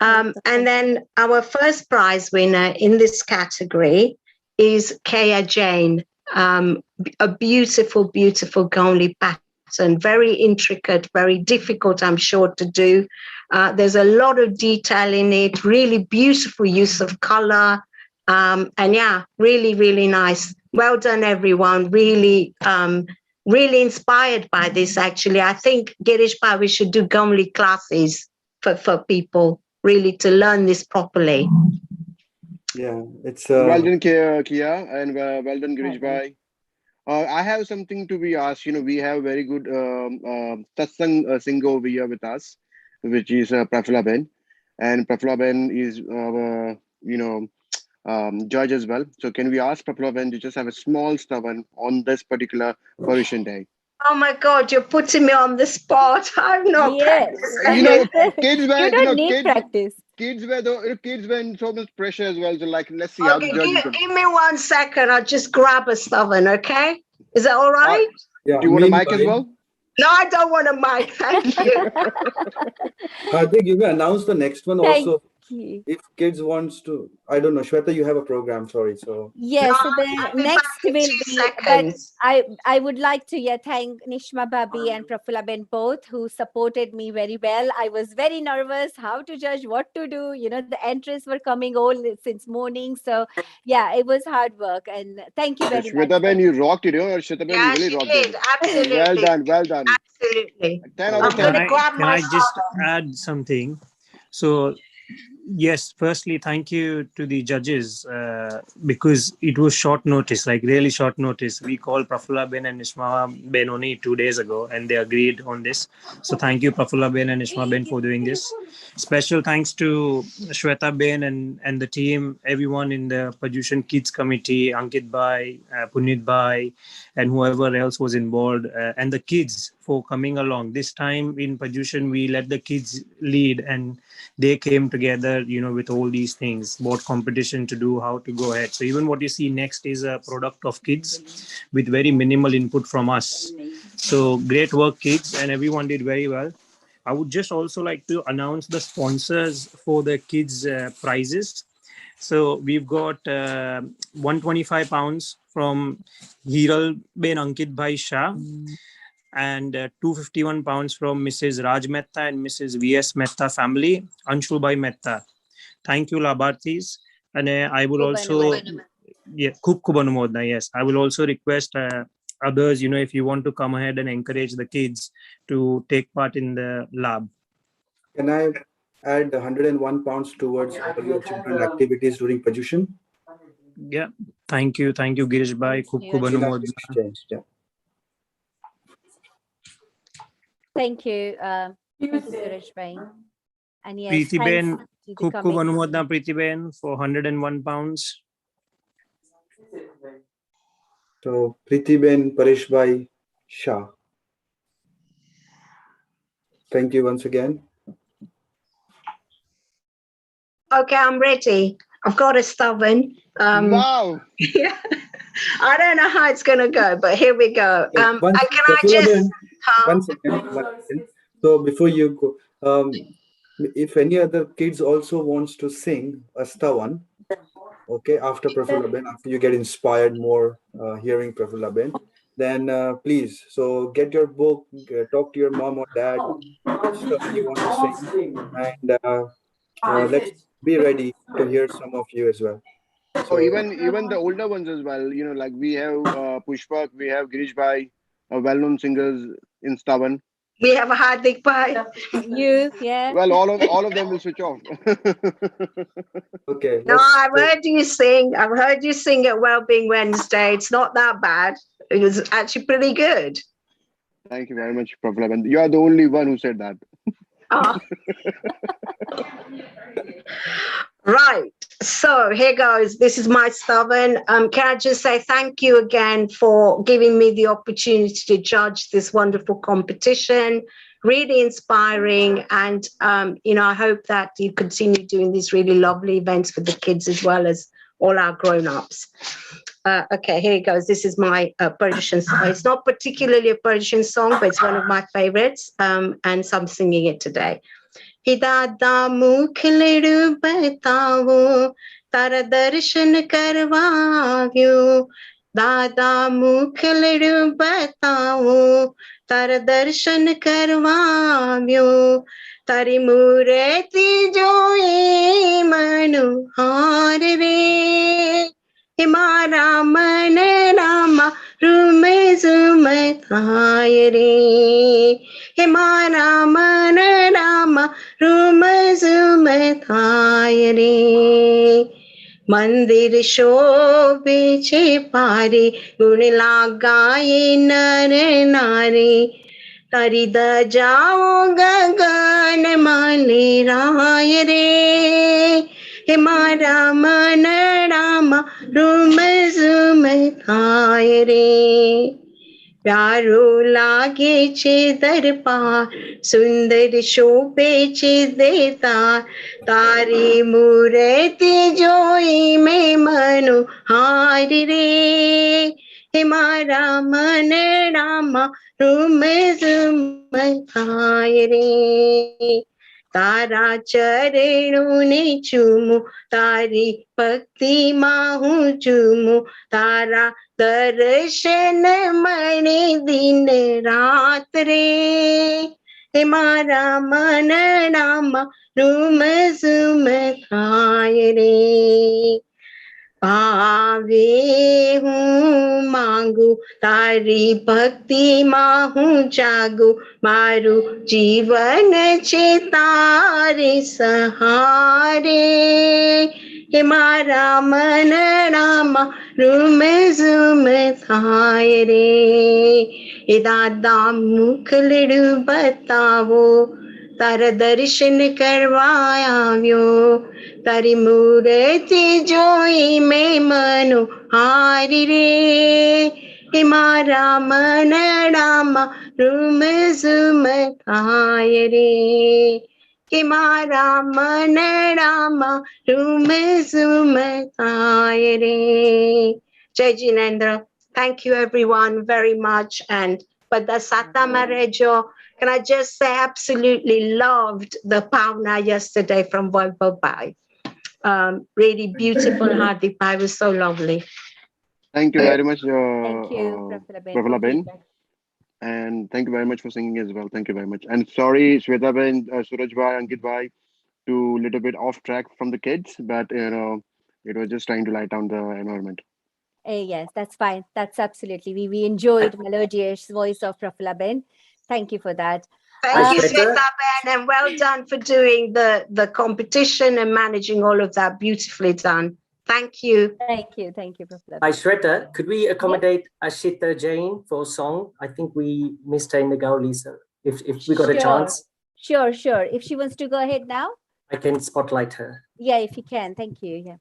And then our first prize winner in this category is Kaya Jain. A beautiful, beautiful Gomli pattern, very intricate, very difficult, I'm sure, to do. There's a lot of detail in it, really beautiful use of color. And yeah, really, really nice. Well done, everyone. Really, really inspired by this, actually. I think, Girish Bhai, we should do Gomli classes for people, really, to learn this properly. Yeah, it's well done, Kia, and well done, Girish Bhai. I have something to be asked. We have very good satsang singer over here with us, which is Prafula Ben, and Prafula Ben is judge as well. So can we ask Prafula Ben to just have a small stavan on this particular Paryushan day? Oh my God, you're putting me on the spot. I'm not practicing. Kids were, you don't need practice. Kids were in so much pressure as well. So let's see how the Okay, judges give me 1 second. I'll just grab a stavan, okay? Is that all right? Yeah. Do you want a mic as well? No, I don't want a mic. Thank you. I think you may announce the next one Thank also. you. If kids wants to, I don't know, Shweta, you have a program. Sorry, so Yes, so the next will be, but I would like to thank Nishma Bhabi and Prafula Ben both, who supported me very well. I was very nervous how to judge, what to do. The entries were coming all since morning. So yeah, it was hard work. And thank you very much. Shweta Ben, you rocked it, Shweta Ben, you really rocked it. Absolutely. Well done, well done. Absolutely. 10 out of 10. Can I just add something? So yes, firstly, thank you to the judges because it was short notice, like really short notice. We called Prafula Ben and Nishma Ben only 2 days ago and they agreed on this. So thank you, Prafula Ben and Nishma Ben, for doing this. Special thanks to Shweta Ben and the team, everyone in the Paryushan Kids Committee, Ankit Bhai, Punit Bhai, and whoever else was involved, and the kids for coming along. This time in Paryushan, we let the kids lead and they came together, with all these things, what competition to do, how to go ahead. So even what you see next is a product of kids with very minimal input from us. So great work, kids, and everyone did very well. I would just also like to announce the sponsors for the kids prizes. So we've got 125 pounds from Hiral Ben Ankit Bhai Shah, and 251 pounds from Mrs. Raj Mehta and Mrs. V.S. Mehta family, Anshul Bhai Mehta. Thank you, Labharthis. And I will also, Khub Anumodna, yes. I will also request others, if you want to come ahead and encourage the kids to take part in the lab. can I add 101 pounds towards all your children activities during Paryushan? Yeah, thank you, Girish Bhai. Khub Anumodna. Yeah. Thank you, Suresh Bhai. And yes, Preeti Ben, thanks to the Khub committee. Anumodna Preeti Ben for 101 pounds. So Preeti Ben, Paresh Bhai, Shah. Thank you once again. Okay, I'm ready. I've got a stavan. Wow. Yeah. I don't know how it's going to go, but here we go. One second. So before you go, if any other kids also wants to sing a stavan, Okay, after Prafulaben, after you get inspired more hearing Prafulaben, then please, so get your book, talk to your mom or dad, which song you want to sing, and let's be ready to hear some of you as well. Oh, So even the older ones as well. Like we have Pushpak, we have Girish Bhai, well-known singers in Stavan. We have a Hardik Bhai. You, yeah. Well, all of them will switch off. okay, No, I've heard you sing. I've heard you sing at Wellbeing Wednesday. It's not that bad. It was actually pretty good. Thank you very much, Prafulaben. You are the only one who said that. Oh. Right. So here goes. This is my stubborn. Can I just say thank you again for giving me the opportunity to judge this wonderful competition. Really inspiring. And, I hope that you continue doing these really lovely events for the kids as well as all our grown-ups. Okay, here it goes. This is my Paryushan song. It's not particularly a Paryushan song, but it's one of my favorites. And so I'm singing it today. Hidada mukhladu batavo tara darshan karvavyo dada mukhladu batavo tara darshan karvavyo tari murti joe manuhar re himara man rama rume zume re himara man rama થાય રે મંદિર શોભે છે પારે ગુણ લાગાય નર નારી તારી દજાઓ ગગન માલે રાય રે હે મારા મનડામાં રૂમ ઝુમ થાય રે પ્યારો લાગે છે દરબાર સુંદર શોભે છે દેતા તારી મૂર્તિ જોઈ મેં મનોહારી રે હે મારા મનડામાં રૂમ ઝુમ થાય રે તારા ચરણોને ચૂમું તારી ભક્તિમાં હું ચૂમું તારા દર્શન મળે દિન રાત રે હે મારા મનડામાં રૂમ ઝુમ થાય રે ભાવે હું માંગુ તારી ભક્તિમાં હું જાગું મારું જીવન છે તારે સહારે હે મારા મનડામાં રૂમ ઝુમ થાય રે એ દાદા મુખડું બતાવો તારા દર્શન કરવા આવ્યો તારી મૂર્તિ જોઈ મેં મનોહારી રે હે મારા મનડામાં રૂમ ઝુમ થાય રે હે મારા મનડામાં રૂમ ઝુમ થાય રે જય Jinendra. Thank you everyone very much. And Padasata Marejo, can I just say absolutely loved the Pauna yesterday from Vaibhav Bhai. Really beautiful. Hardik Bhai was so lovely. Thank you very much, Thank you, Prafulaben. And thank you very much for singing as well. Thank you very much. And sorry, Shwetaben, Suraj Bhai, Ankit Bhai, to little bit off track from the kids, but it was just trying to light down the environment. Yes, that's fine. That's absolutely. We enjoyed melodious voice of Prafulaben. Thank you for that. Thank you, Shwetaben, and well done for doing the competition and managing all of that. Beautifully done. Thank you. Thank you, Prafulaben. Hi, Shweta. Could we accommodate Ashita Jain for a song? I think we missed her in the Gauli, so if we got a chance. Sure. If she wants to go ahead now. I can spotlight her. Yeah, if you can. Thank you. Yeah.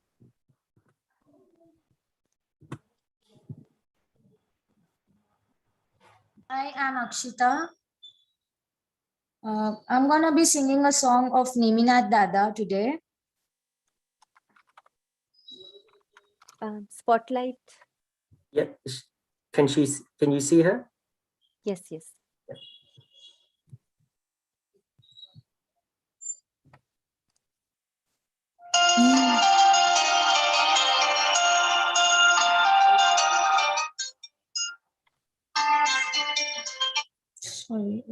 I am Akshita. I'm going to be singing a song of Neminath Dada today. Spotlight. Yeah. Can you see her? Yes. Yeah.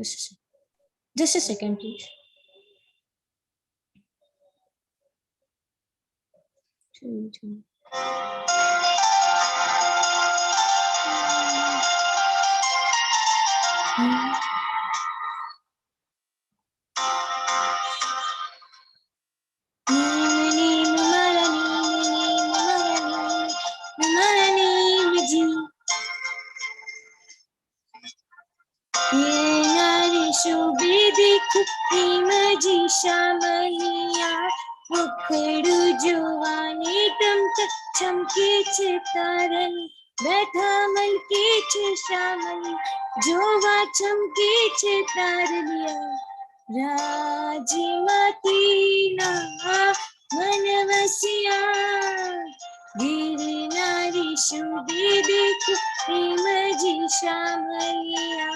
Just a second, please. Two. मुखड़ू जुवानी टम तक चमके चितारन बैठा मन के शामल जोवा चमके चितारलिया राजमती ना मन वसिया वीर नारी शुभे देखो प्रेम जी श्यामलिया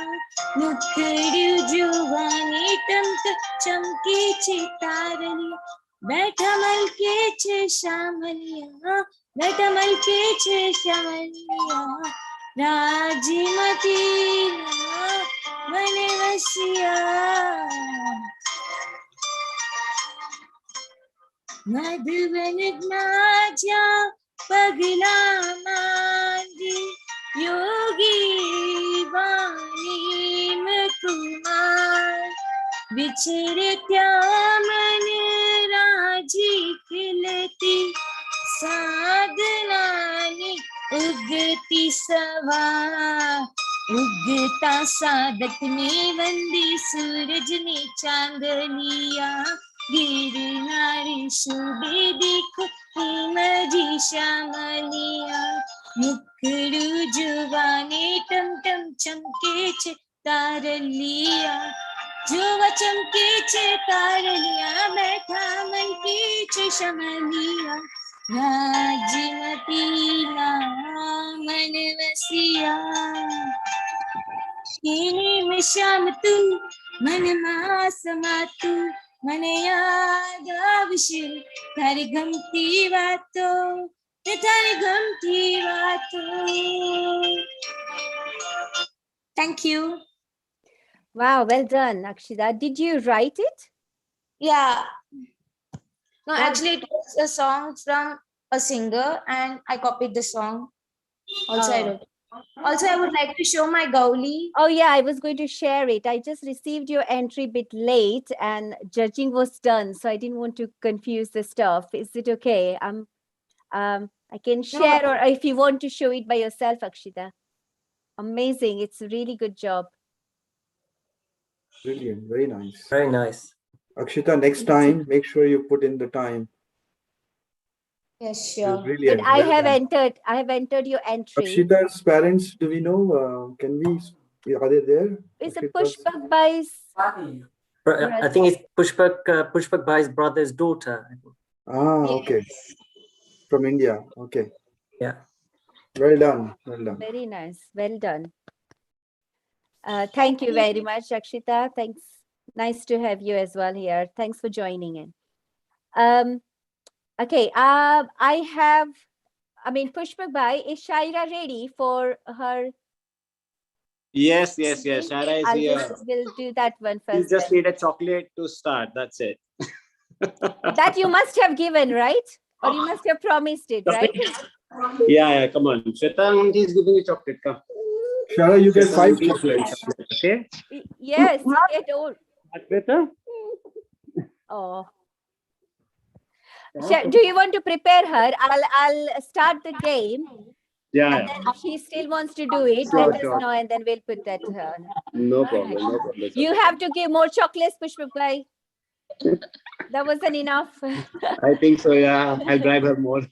मुखड़ू जुवानी टम तक चमके चितारलिया बैठा मल के श्यामलिया बैठा मल के श्यामलिया राजमती मन वसिया मधुवन नाचा पगला मांगी योगी वाणी कुमार विचरत्या मन राजी खिलती साधनानी उगती सवा उगता साधक ने वंदे सूरज ने चांदलिया गिर नारी शुभे देखो प्रेम जी श्यामलिया मुखड़ू जुवानी टम टम चमके तारलिया जुवा चमके तारलिया बैठा मन के श्यामलिया राजमती ना मन वसिया में श्याम तू मन मास मातू मन याद आवश्य थारी गमती बातों थारी गमती बातों. Thank you. Wow, well done, Akshita. Did you write it? Yeah. No, Wow. actually, it was a song from a singer, and I copied the song. Also, I Oh. wrote. Also, I would like to show my gauli. Oh yeah, I was going to share it. I just received your entry a bit late and judging was done, so I didn't want to confuse the stuff. Is it okay? I can share, or if you want to show it by yourself, Akshita. Amazing. It's a really good job. Brilliant. Very nice. Very nice. Akshita, next time, make sure you put in the time. Yes, It was sure. brilliant. And I Well done. have entered your entry. Akshita's parents, do we know? Are they there? It's a Akshita's- Pushpak Bai's. I think it's Pushpak Bhai's brother's daughter. I think. Ah, okay. From India. Okay. Yeah. Well done. Well done. Very nice. Well done. Thank you very much, Akshita. Thanks. Nice to have you as well here. Thanks for joining in. Okay. Pushpak Bhai, is Shaira ready for her? Yes. Shara is here. We'll do that one You first. just then. need a chocolate to start. That's it. That you must have given, right? Or you must have promised it, right? Yeah. Come on. Shweta auntie is giving you chocolate. Come. Shara, you get Shweta 5 auntie is giving chocolates. Okay. Yes, you get all. Better? Oh. Do you want to prepare her? I'll start the game. Yeah. And then if she still wants to do it, Sure, let us sure. know, and then we'll put that. No problem. No problem. You have to give more chocolates, Pushpak Bhai. That wasn't enough. I think so. Yeah. I'll bribe her more.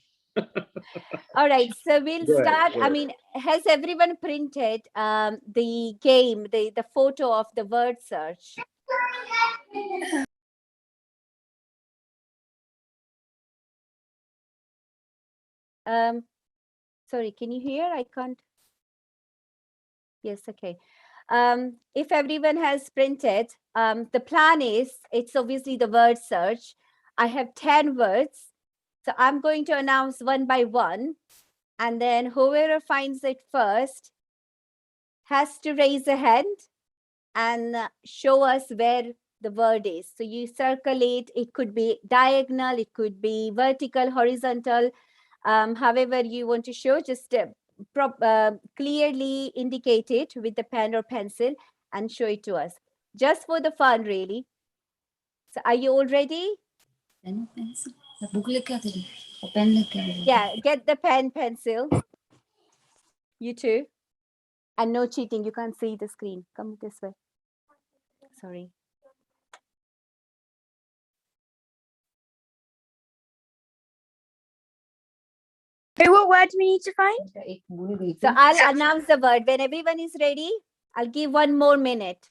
All right, so we'll Go ahead, start. go I ahead. mean, has everyone printed the game, the photo of the word search? Sorry, can you hear? I can't. Yes, okay. If everyone has printed, the plan is, it's obviously the word search. I have 10 words. So I'm going to announce one by one. And then whoever finds it first has to raise a hand. and show us where the word is. So you circle it. It could be diagonal, it could be vertical, horizontal, however you want to show. Just clearly indicate it with the pen or pencil and show it to us. Just for the fun, really. So are you all ready? Yeah, get the pen, pencil. You too. And no cheating. You can't see the screen. Come this way. Sorry. What word do we need to find? So I'll announce the word. When everyone is ready, I'll give 1 more minute.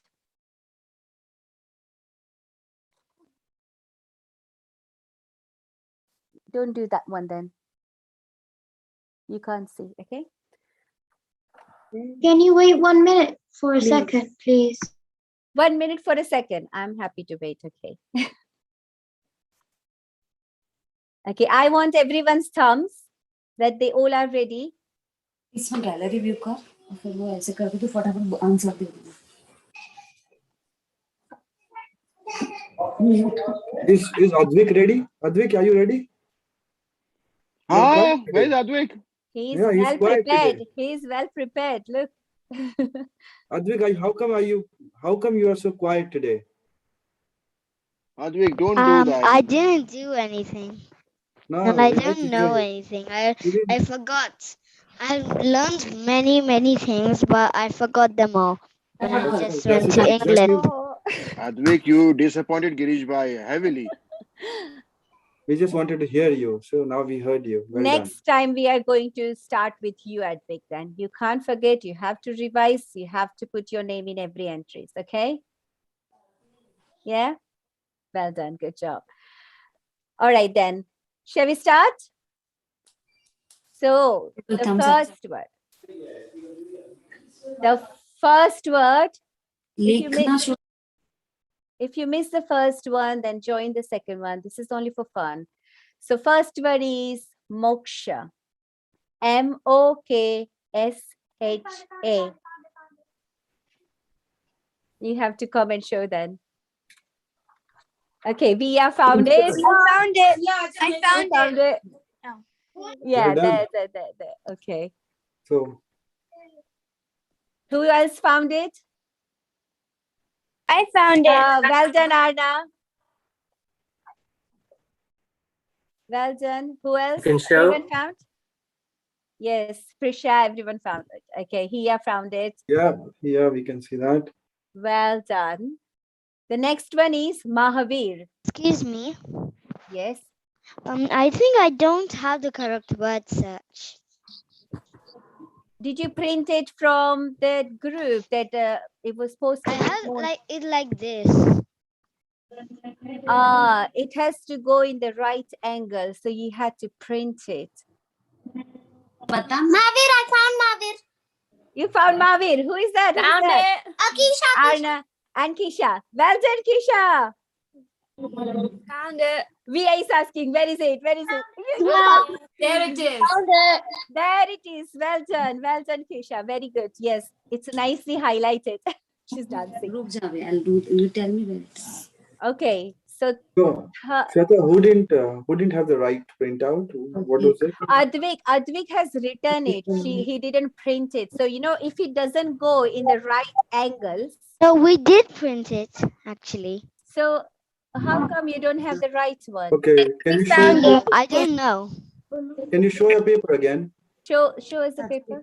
Don't do that one then. You can't see, okay? Can you wait 1 minute for a second, please? 1 minute for a second. I'm happy to wait, okay? Okay, I want everyone's thumbs that they all are ready. इसमें gallery view कर और फिर वो ऐसे करके तो फटाफट answer दे देना. Is Advik ready? Advik, are you ready? Where's Advik? He's Yeah, he's well quiet prepared. today. He's well prepared. Look. Advik, how come you are so quiet today? Advik, don't do that. I didn't do anything. No, And I we like don't to know hear. anything. I forgot. I learned many things, but I forgot them all when I just went to England. Advik, you disappointed Girish Bhai heavily. We just wanted to hear you, so now we heard you. Well Next time we are going to start with you, Advik. Then you can't forget. You have to revise. You have to put your name in every entries. Okay? Yeah. Well done. Good job. All right then. Shall we start? So the first word. The first word. If you miss the first one, then join the second one. This is only for fun. So first word is moksha. M-O-K-S-H-A. You have to come and show then. Okay, Via found it. I found it. I found it. Oh. Yeah, Well done. there. Okay. So who else found it? I found it. Well done, Arna. Well done. Who else? You can show. Everyone found? Yes, Prisha, everyone found it. Okay, Hia found it. yeah, we can see that. Well done. The next one is Mahavir. Excuse me. Yes. I think I don't have the correct word search. Did you print it from the group that it was posted? I have like this. It has to go in the right angle, so you had to print it. Mavir, I found Mavir. You found Mavir. Who is that? Found it. Akisha. Arna and Kisha. Well done, Kisha. Found it. VA is asking, where is it? Where is it? There it is. Found it. There it is. Well done. Well done, Kisha. Very good. Yes, it's nicely highlighted. She's dancing. You tell me where it is. Okay. So Shweta, who didn't have the right printout? What was it? Advik has written it. He didn't print it. So if it doesn't go in the right angles. No, we did print it actually. So how come you don't have the right one? Okay, can you show? I don't know. Can you show your paper again? Show us the paper.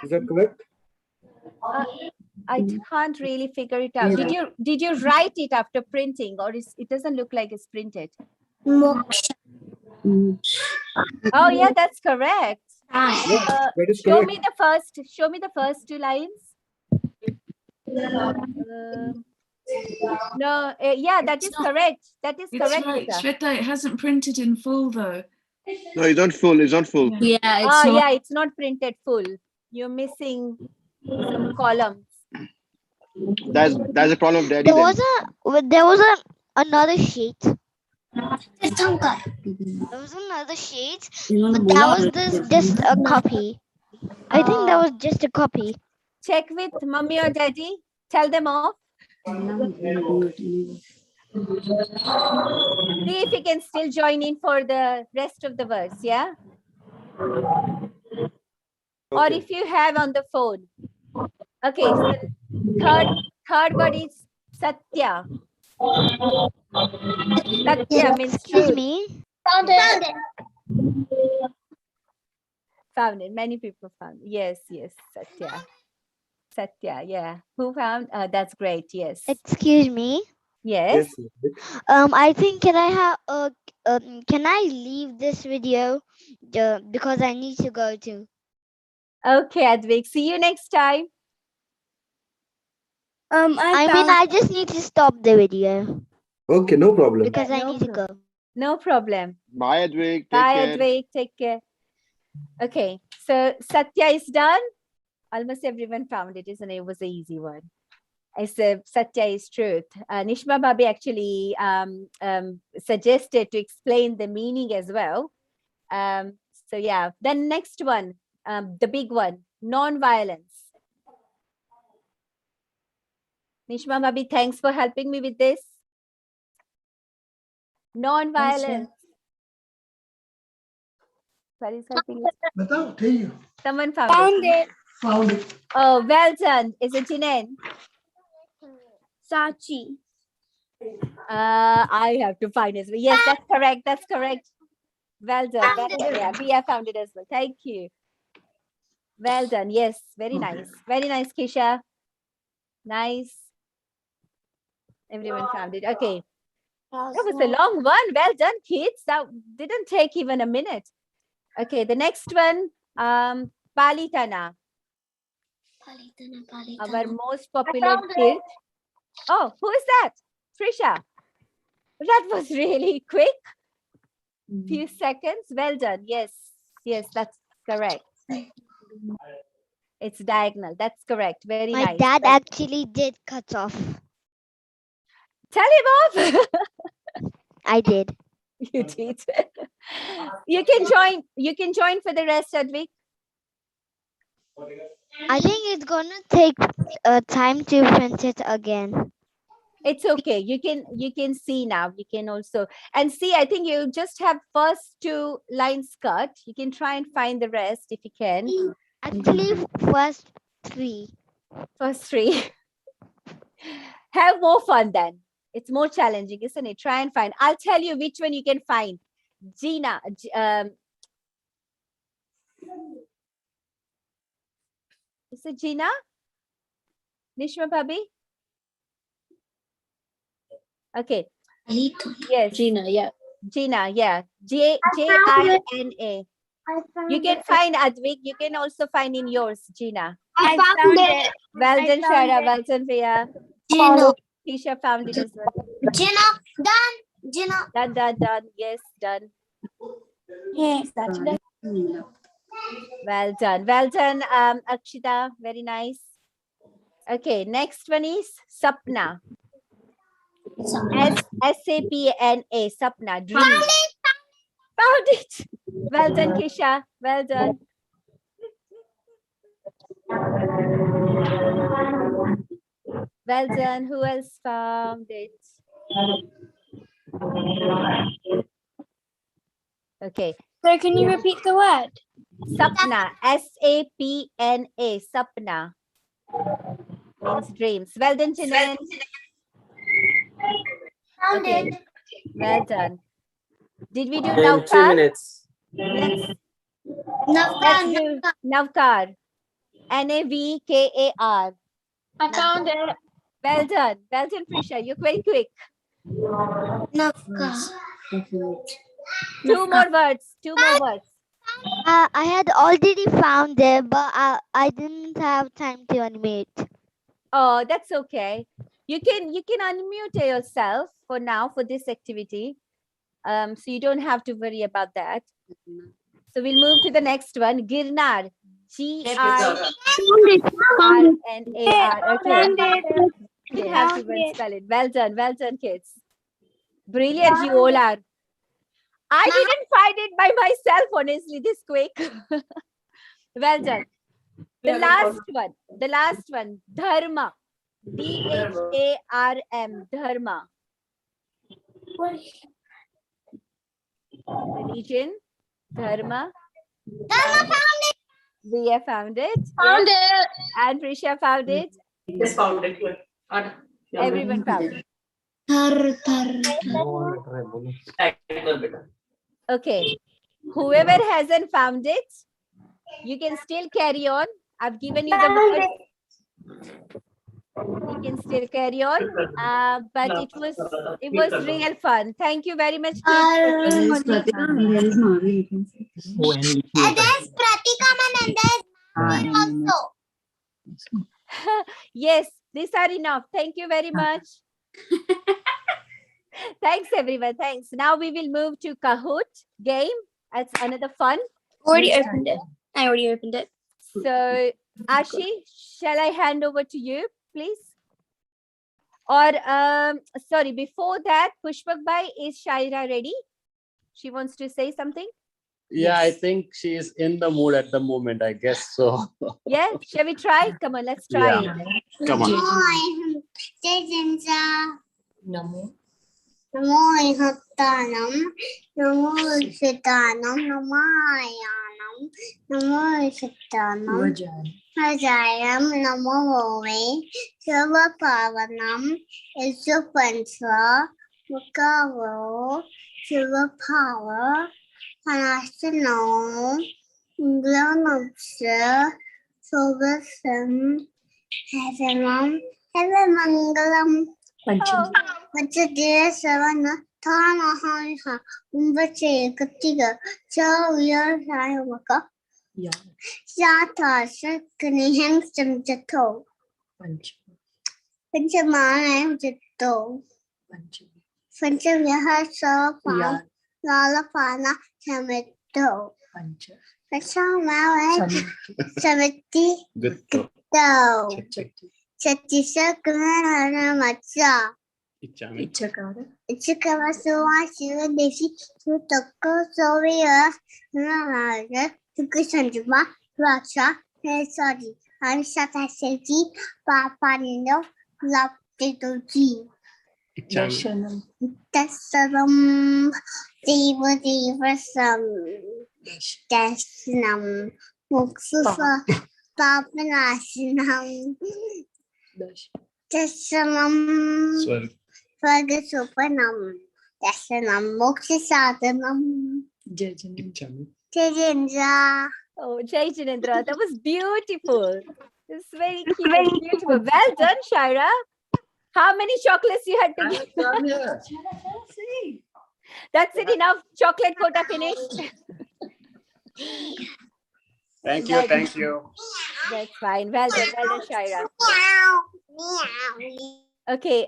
Is that correct? I can't really figure it out. Did you write it after printing, or it doesn't look like it's printed? Oh yeah, that's correct. That is Show correct. me the first two lines. No, yeah, that is correct. That is correct. Right. Shweta, it hasn't printed in full though. No, it's not full. It's not full. Yeah, yeah, it's not printed full. You're missing some columns. That's a problem of Daddy. There was another sheet. There was another sheet, but that was just a copy. I think that was just a copy. Check with mommy or daddy. Tell them off. See if you can still join in for the rest of the verse, yeah? Or if you have on the phone. Okay, so third word is Satya. Satya means Excuse truth. me. Found it. Found it. Many people found it. Yes, yes, Satya. Satya, yeah. Who found? That's great. Yes. Excuse me. Yes. I think can I leave this video because I need to go to. Okay, Advik. See you next time. I just need to stop the video Okay, no problem. because I need to go. No problem. Bye, Advik. Take Bye, care. Advik. Take care. Okay, so Satya is done. Almost everyone found it, isn't it? It was an easy one. I said Satya is truth. Nishma Babi actually suggested to explain the meaning as well. So yeah, then next one, the big one, non-violence. Nishma Babi, thanks for helping me with this. Non-violence. What is helping you? Someone found it. Found it. Oh, well done. Is it Jinen? Sachi. I have to find it. Yes, that's correct. That's correct. Well done. Well done. Yeah, Pia found it as well. Thank you. Well done. Yes, very nice. Very nice, Kisha. Nice. Everyone found it. Okay. That was a long one. Well done, kids. That didn't take even a minute. Okay, the next one, Palitana. Our most popular kid. Oh, who is that? Trisha. That was really quick. Few seconds. Well done. Yes. Yes, that's correct. It's diagonal. That's correct. Very My nice. dad actually did cut off. Tell him off. I did. You did. You can join for the rest, Advik. I think it's gonna take time to print it again. It's okay. You can see now. You can also and see. I think you just have first 2 lines cut. You can try and find the rest if you can. Actually, first 3. First 3. Have more fun then. It's more challenging, isn't it? Try and find. I'll tell you which one you can find. Gina. Is it Gina? Nishma Bhabi? Okay. Yes. Gina, yeah. Gina, yeah. J-I-N-A. You can find Advik. You can also find in yours, Gina. I found it. Well done, Shara. Well done, Priya. Gina. Tisha found it as well. Gina, done. Gina. Done. Yes, done. Yes. Well done. Well done, Akshita. Very nice. Okay, next one is Sapna. S-A-P-N-A. Sapna. Dream. Found it. Well done, Kisha. Well done. Well done. Who else found it? Okay. So can you repeat the word? Sapna. S-A-P-N-A. Sapna. Means dreams. Well done, Jinan. Found Okay. it. Well done. Did we do In 2 Navkar? minutes. Let's do Navkar. N-A-V-K-A-R. I found it. Well done. Well done, Prisha. You're very quick. Navka. 2 more words. 2 more words. I had already found it, but I didn't have time to animate. Oh, that's okay. You can unmute yourself for now for this activity. So you don't have to worry about that. So we'll move to the next one. Girnar. G-I-R-N-A-R. Okay. You have to spell it. Well done, kids. Brilliant, you all are. I didn't find it by myself, honestly, this quick. Well done. The last one, dharma. D-H-A-R-M, dharma. Religion, dharma. We have found it. Found it. And Prisha found it. Just found it here. Everyone found it. Okay. Whoever hasn't found it, you can still carry on. I've given you the word. You can still carry on. But it was real fun. Thank you very much, kids. There is Pratika and there is Mavi. You can see. There's Pratika and there's also. Yes, these are enough. Thank you very much. Thanks, everyone. Thanks. Now we will move to Kahoot game. That's another fun. Already opened it. I already opened it. So, Ashi, shall I hand over to you, please? Or, sorry, before that, Pushpak Bhai, is Shaira ready? She wants to say something? Yeah, I think she is in the mood at the moment, I guess so. Yeah, shall we try? Come on, let's try Yeah. it. Come on. Namo Hottanam, Namo Sitanam, Namayanam, Namo Sitanam, Hajayam, Namo Hove, Silva Pavanam, Isupansa, Mukavo, Silva Power, Panasano, Glanopsa, Silversum, Heavenam, Heavenmangalam. Pachadya Savana, Tana Haha, Umbache, Katiga, Chow Sayamaka, Sata, Sakanihem Samjato, Panchamanam Jato, Panchavaha Safa, Lalapana, Sameto, Pachamala, Sameti, Gito. Chatisha Kana Macha. Ichakara Soa Shiva Deshi to Toko Soria Naraja Tukusanjuma Raksha Hesadi Ansata Seti Papanino Laptitoji Tasalam Deva Deva Sam Dasnam Muksusa Papanasinam Dasanam Svagasupanam Dasanam Mokshisadanam Jajendra. Oh, Jai Jinendra, that was beautiful. It's very cute, beautiful. Well done, Shaira. How many chocolates you had to give? That's it, enough chocolate quota finished. Thank you, thank you. That's fine. Well done, Shaira. Okay,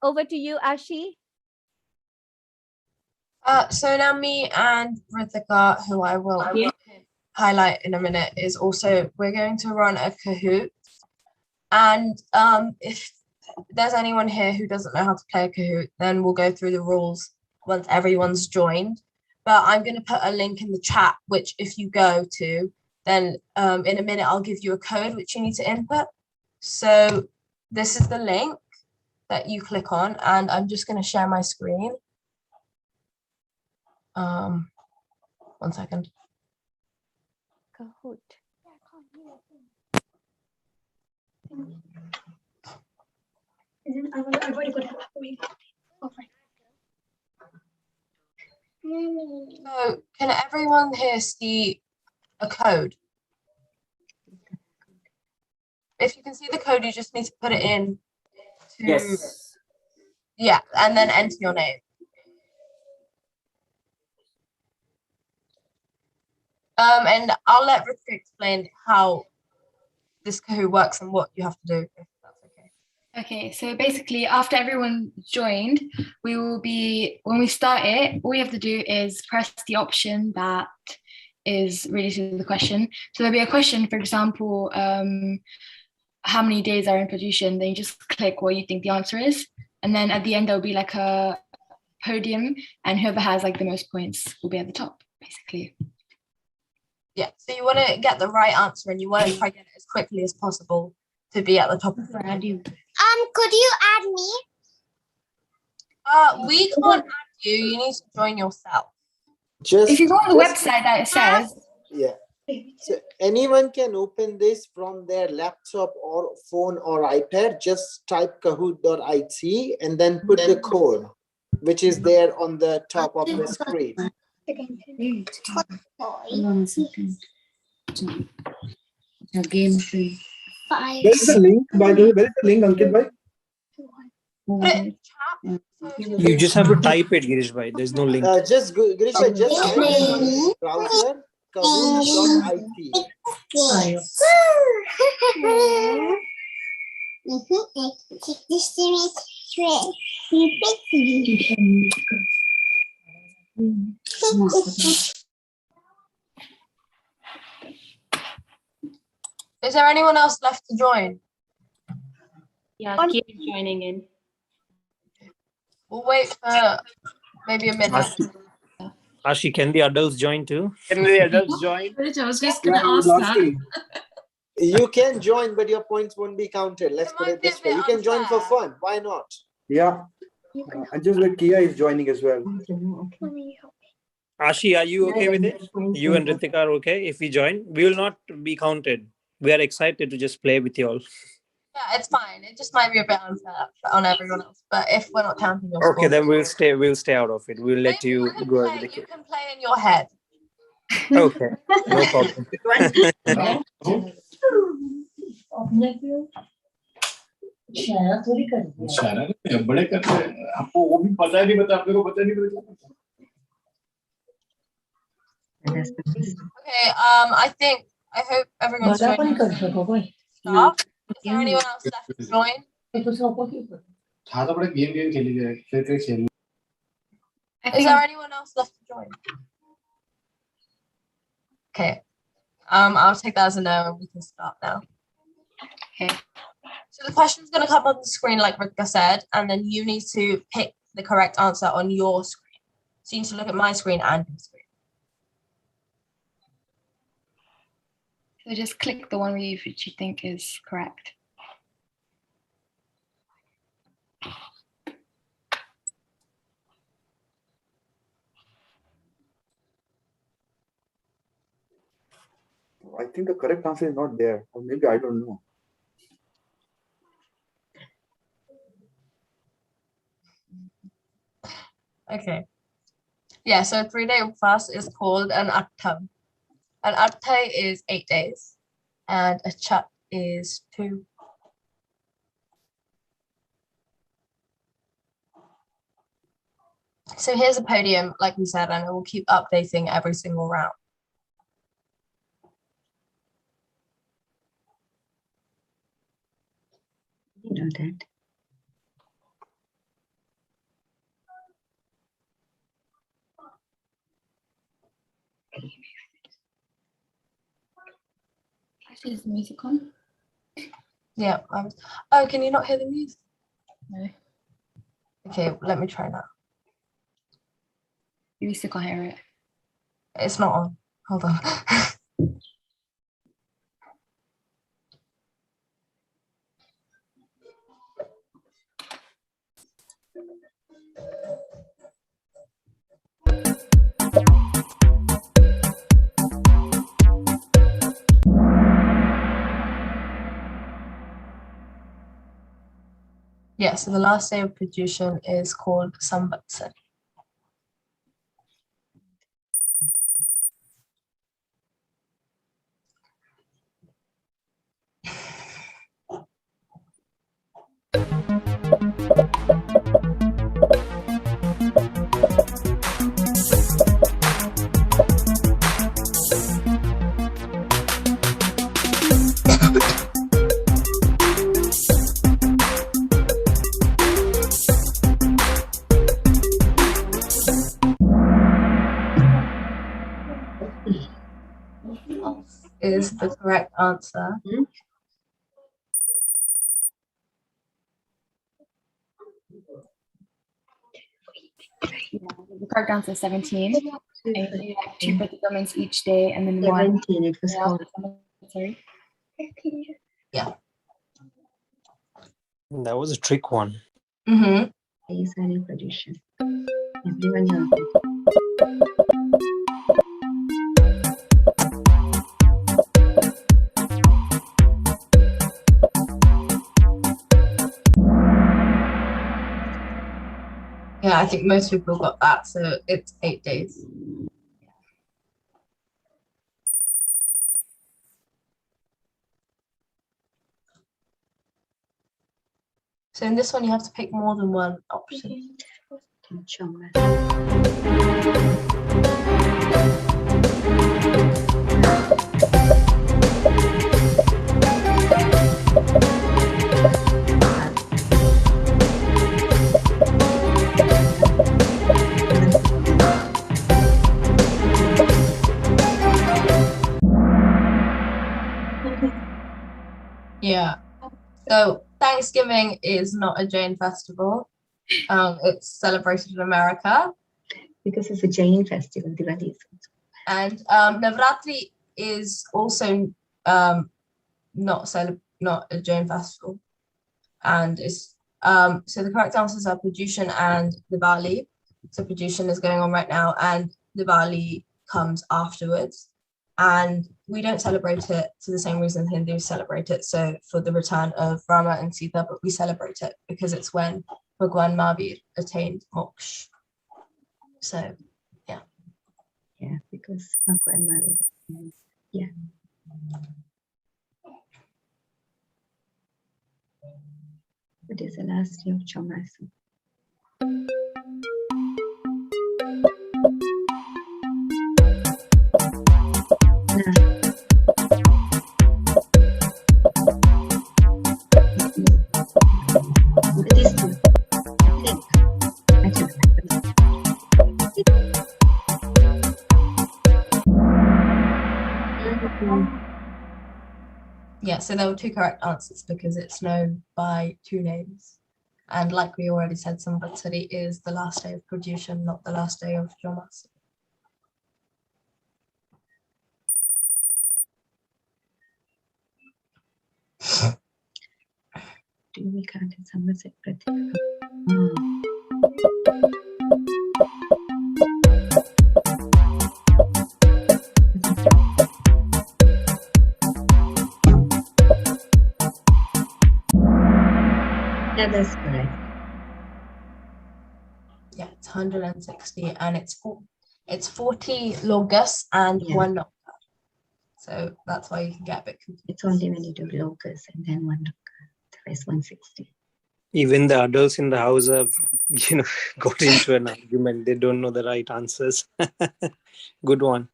over to you, Ashi. So now me and Rithika, who I will highlight in a minute, is also, we're going to run a Kahoot. And if there's anyone here who doesn't know how to play a Kahoot, then we'll go through the rules once everyone's joined. But I'm going to put a link in the chat, which if you go to, then in a minute, I'll give you a code which you need to input. So this is the link that you click on, and I'm just going to share my screen. 1 second. Kahoot. I've already got it. So can everyone here see a code? If you can see the code, you just need to put it in. Yes. Yeah, and then enter your name. And I'll let Ritika explain how this Kahoot works and what you have to do, if that's okay. Okay, so basically after everyone joined, we will be, when we start it, all we have to do is press the option that is related to the question. So there'll be a question, for example, how many days are in Paryushan, then you just click what you think the answer is. And then at the end, there'll be like a podium, and whoever has like the most points will be at the top, basically. Yeah, so you want to get the right answer and you want to try to get it as quickly as possible to be at the top of the queue. Could you add me? We can't add you. You need to join yourself. If you go on the website that it says, Yeah. So anyone can open this from their laptop or phone or iPad. Just type kahoot.it and then put the code, which is there on the top of the screen. Game There's a link, by the way. Where is the link, Ankit bhai? You just have to type it, Girish bhai. There's no link. Just Girish, just type on your browser kahoot.it. Is there anyone else left to join? Yeah, keep joining in. We'll wait for maybe a minute. Ashi, can the adults join too? Can the adults join? I was just Yeah, gonna he was ask that. asking. You can join, but your points won't be counted. Let's put it this way. You can join for fun. Why not? Yeah. And just like Kia is joining as well. Ashi, are you okay with it? You and Ritika are okay if we join? We will not be counted. We are excited to just play with you all. Yeah, it's fine. It just might be a bit unfair on everyone else. But if we're not counting your Okay, score, then we'll stay out of it. We'll let you go over the you can play in your head. Okay, no problem. बड़े करते हैं आपको वो भी पता नहीं बता आप लोगों को पता नहीं बता Okay, I hope everyone's joining. Start. Is there anyone else left to join? था तो बड़ा गेम खेली जाए फिर खेल Is there anyone else left to join? Okay. I'll take that as a no and we can start now. Okay. So the question's gonna come on the screen like Ritika said, and then you need to pick the correct answer on your screen. So you need to look at my screen and your screen. so just click the one which you think is correct. I think the correct answer is not there. Or maybe I don't know. Okay. Yeah, so a 3-day fast is called an attam. An atta is 8 days, and a chat is 2. So here's a podium, like we said, and it will keep updating every single round. You know that. Is the music on? Yeah. Oh, can you not hear the music? No. Okay, let me try now. You still can't hear it. It's not on. Hold on. Yeah, so the last day of Paryushan is called Samvatsari. Is the correct answer. the correct answer is 17. And you do like 2 predicaments each day and then 1. 17, it was day called. after cemetery. Yeah. That was a trick one. Mm-hmm. Yes, I reproduction. Everyone knows it. Yeah, I think most people got that, so it's 8 days. So in this one, you have to pick more than one option. Yeah. So Thanksgiving is not a Jain festival. It's celebrated in America. Because it's a Jain festival, Diwali is. And Navratri is also not a Jain festival. And it's so the correct answers are Paryushan and Diwali. So Paryushan is going on right now, and Diwali comes afterwards. And we don't celebrate it for the same reason Hindus celebrate it. So for the return of Rama and Sita, but we celebrate it because it's when Bhagwan Mahavir attained moksha. So, yeah. Yeah, because Bhagwan Mahavir. Yeah. What is the last day of Chaumasu? Yeah, so there were 2 correct answers because it's known by 2 names. And like we already said, Samvatsari is the last day of Paryushan, not the last day of Chaumasu. Do we count in some separate? Yeah, that's correct. Yeah, it's 160, and it's 40 logas and 1 nocta. So that's why you can get a bit confused. It's only when you do logas and then 1 loga. The rest 160. Even the adults in the house have, got into an argument. They don't know the right answers. Good one.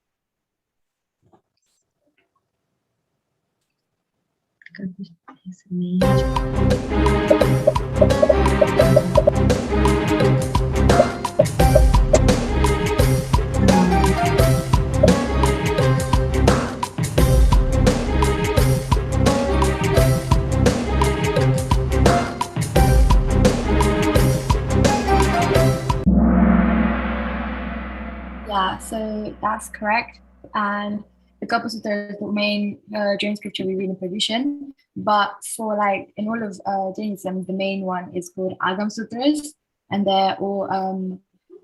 Yeah, so that's correct. And the Gapa Sutta is the main Jain scripture we read in Paryushan. But for in all of Jainism, the main one is called Agam Sutras, and they're all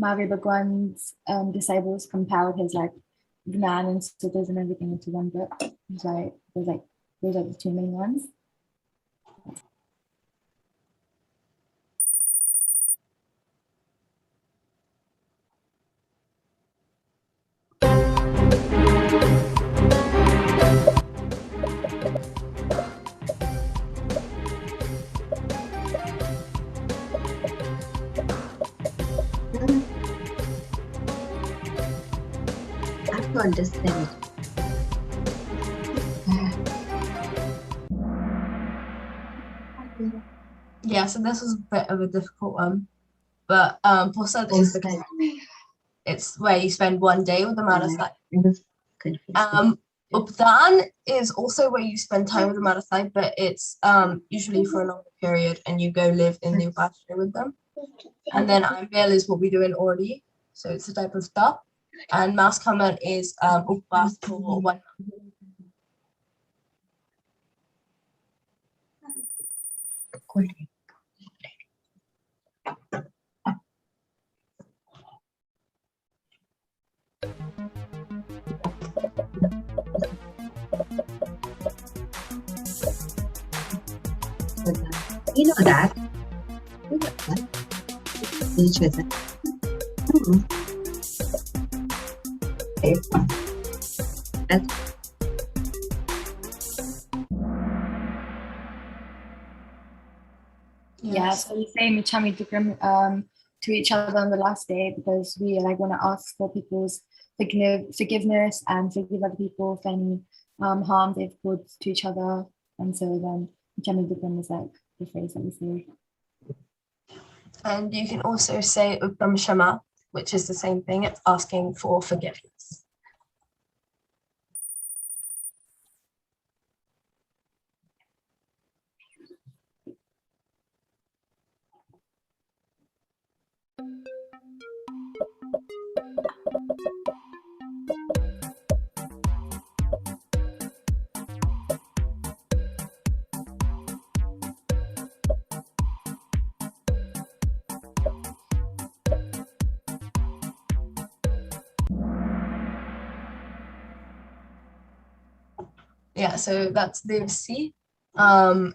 Mahavir Bhagwan's disciples compiled his Gnan and Sutras and everything into one book. So those are the 2 main ones. I have to understand. Yeah, so this was a bit of a difficult one. But Posad is because it's where you spend 1 day with the Marasai. Updan is also where you spend time with the Marasai, but it's usually for a longer period and you go live in the Upashra with them. And then Ambel is what we do in Ori. So it's a type of duck. And mouse common is uppas for 1 month. You know that. You know that. Each other. That's Yeah, so we say Michami Dukram to each other on the last day because we like want to ask for people's forgiveness and forgive other people for any harm they've caused to each other. And so then Michami Dukram is like the phrase that we say. And you can also say Uttam Shama, which is the same thing. It's asking for forgiveness. Yeah, so that's Devsi. And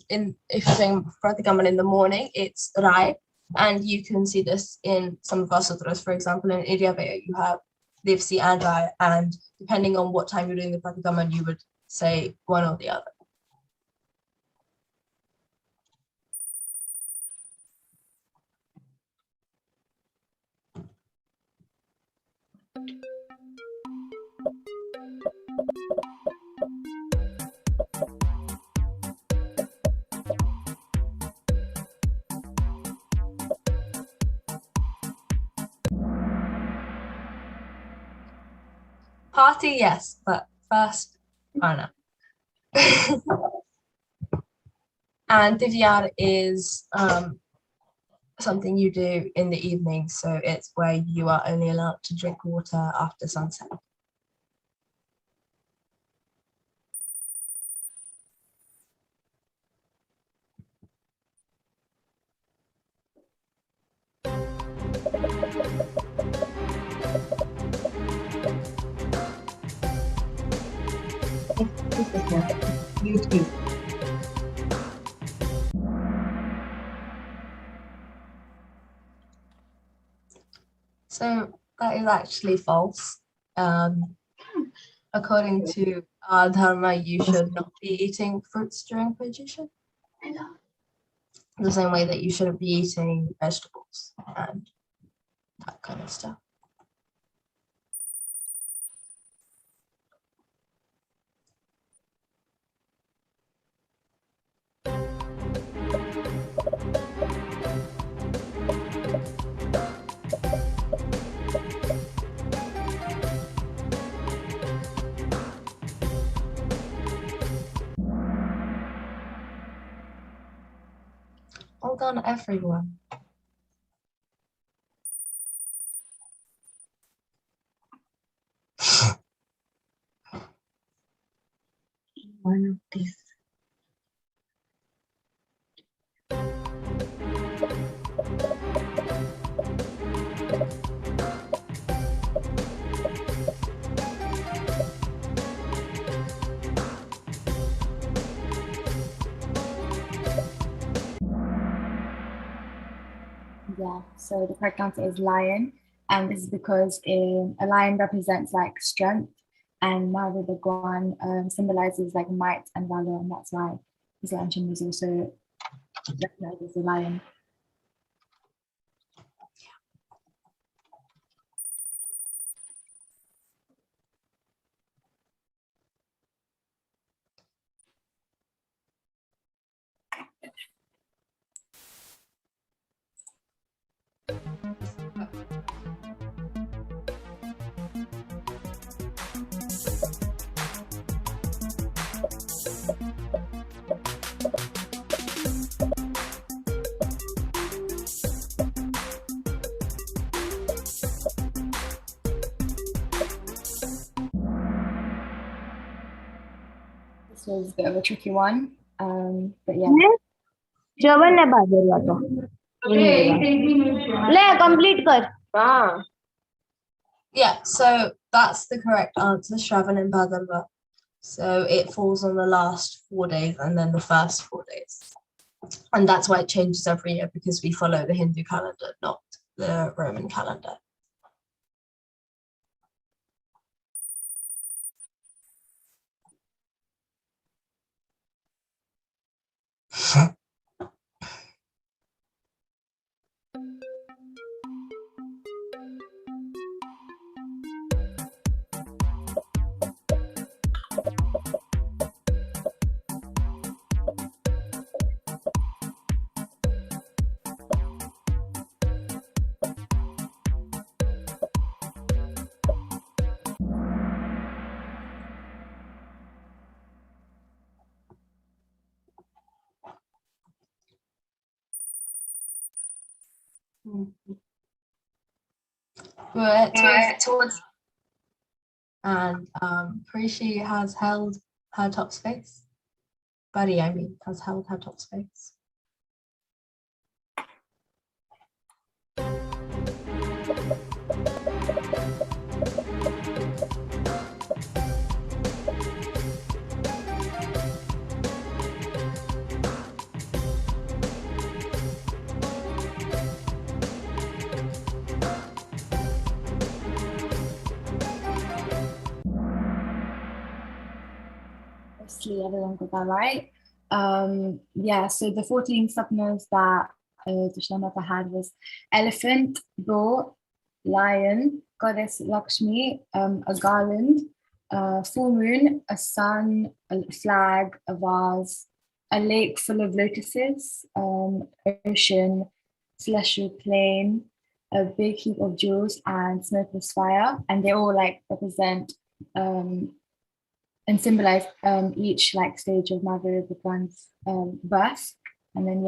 if you're doing Pratikaman in the morning, it's Rai. And you can see this in some of our sutras. For example, in Iryavaya, you have Devsi and Rai. And depending on what time you're doing the Pratikaman, you would say one or the other. Party, yes, but first, Prana. And Divyar is something you do in the evening, so it's where you are only allowed to drink water after sunset. YouTube. So that is actually false. According to our dharma, you should not be eating fruits during Paryushan. The same way that you shouldn't be eating vegetables and that kind of stuff. Well done, everyone. One of these. Yeah, so the correct answer is lion. And this is because a lion represents like strength, and Mother the Guan symbolizes like might and valor, and that's why this lantern is also recognized as a lion. was a bit of a tricky one. But yeah. श्रवण ने बात बोला तो ले complete कर हाँ Yeah, so that's the correct answer, Shravan and Bhadamba. So it falls on the last 4 days and then the first 4 days. And that's why it changes every year, because we follow the Hindu calendar, not the Roman calendar. We're towards and Parishi has held her top space. Buddy, I mean, has held her top space. Obviously, everyone got that right. Yeah, so the 14 sapnas that Dushamata had was elephant, bull, lion, goddess Lakshmi, a garland, full moon, a sun, a flag, a vase, a lake full of lotuses, ocean, celestial plane, a big heap of jewels, and smokeless fire. And they all like represent and symbolize each like stage of Mother Bhagwan's birth, and then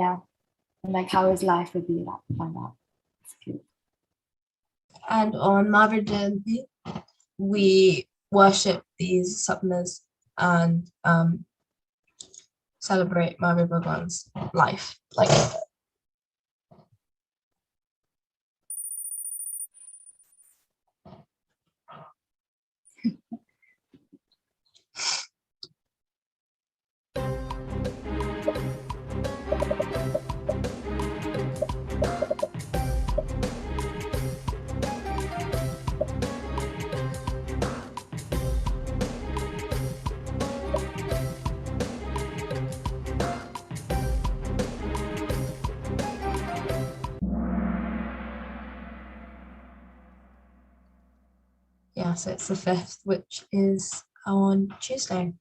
and like how his life would be like find out. It's cute. And on Mahavir Jayanti, we worship these sapnas and celebrate Mahavir Bhagwan's life. Like yeah, so it's the 5th, which is on Tuesday.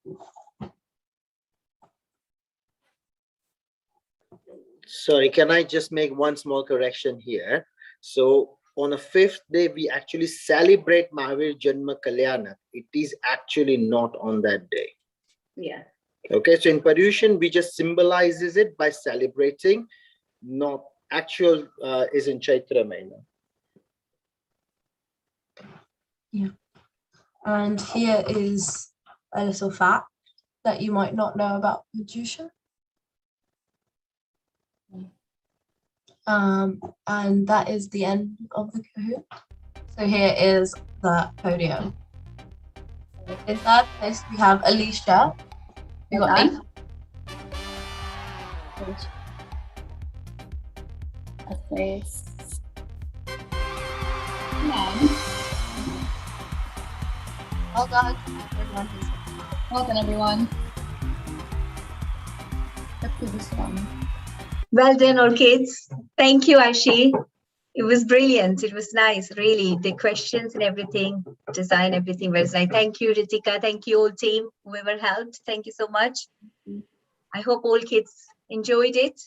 Sorry, can I just make one small correction here? So on the 5th day, we actually celebrate Mahavir Janma Kalyana. It is actually not on that day. Yeah. Okay, so in Paryushan, we just symbolizes it by celebrating, not actual is in Chaitra Mahina. Yeah. And here is a little fact that you might not know about Paryushan. And that is the end of the Kahoot. So here is the podium. So in third place, we have Alicia. We got 8. Place. Well done. Well done, everyone. Let's do this one. Well done, all kids. Thank you, Ashi. It was brilliant. It was nice, really. The questions and everything, design, everything was nice. Thank you, Ritika. Thank you, all team, whoever helped. Thank you so much. I hope all kids enjoyed it.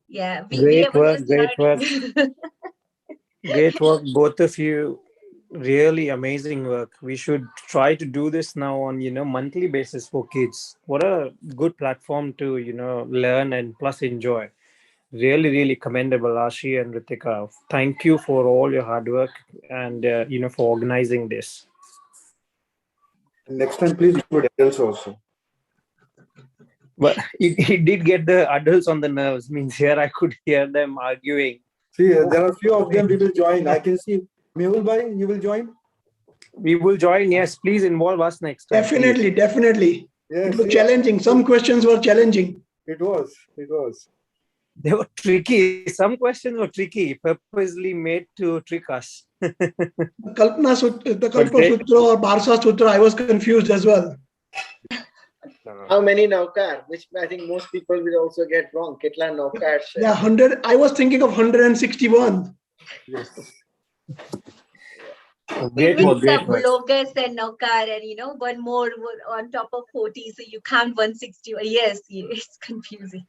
Yeah. Great work, great work. Great work, both of you. Really amazing work. We should try to do this now on monthly basis for kids. What a good platform to learn and plus enjoy. Really, really commendable, Ashi and Ritika. Thank you for all your hard work and for organizing this. Next time, please include adults also. But it did get the adults on the nerves. Means here I could hear them arguing. See, there are few of them. We will join. I can see Mehul Bhai. You will join. We will join. Yes, please involve us next time. Definitely, definitely. Yes, It was yes. challenging. Some questions were challenging. It was. It was. They were tricky. Some questions were tricky, purposely made to trick us. Kalpana But Kalpa great. Sutra or Barsa Sutra, I was confused as well. How many naukar? Which I think most people will also get wrong. Kitla naukar. Yeah, 100. I was thinking of 161. Yes. Great With work, great some work. bloggers and naukar and one more on top of 40, so you count 160. Yes, it's confusing.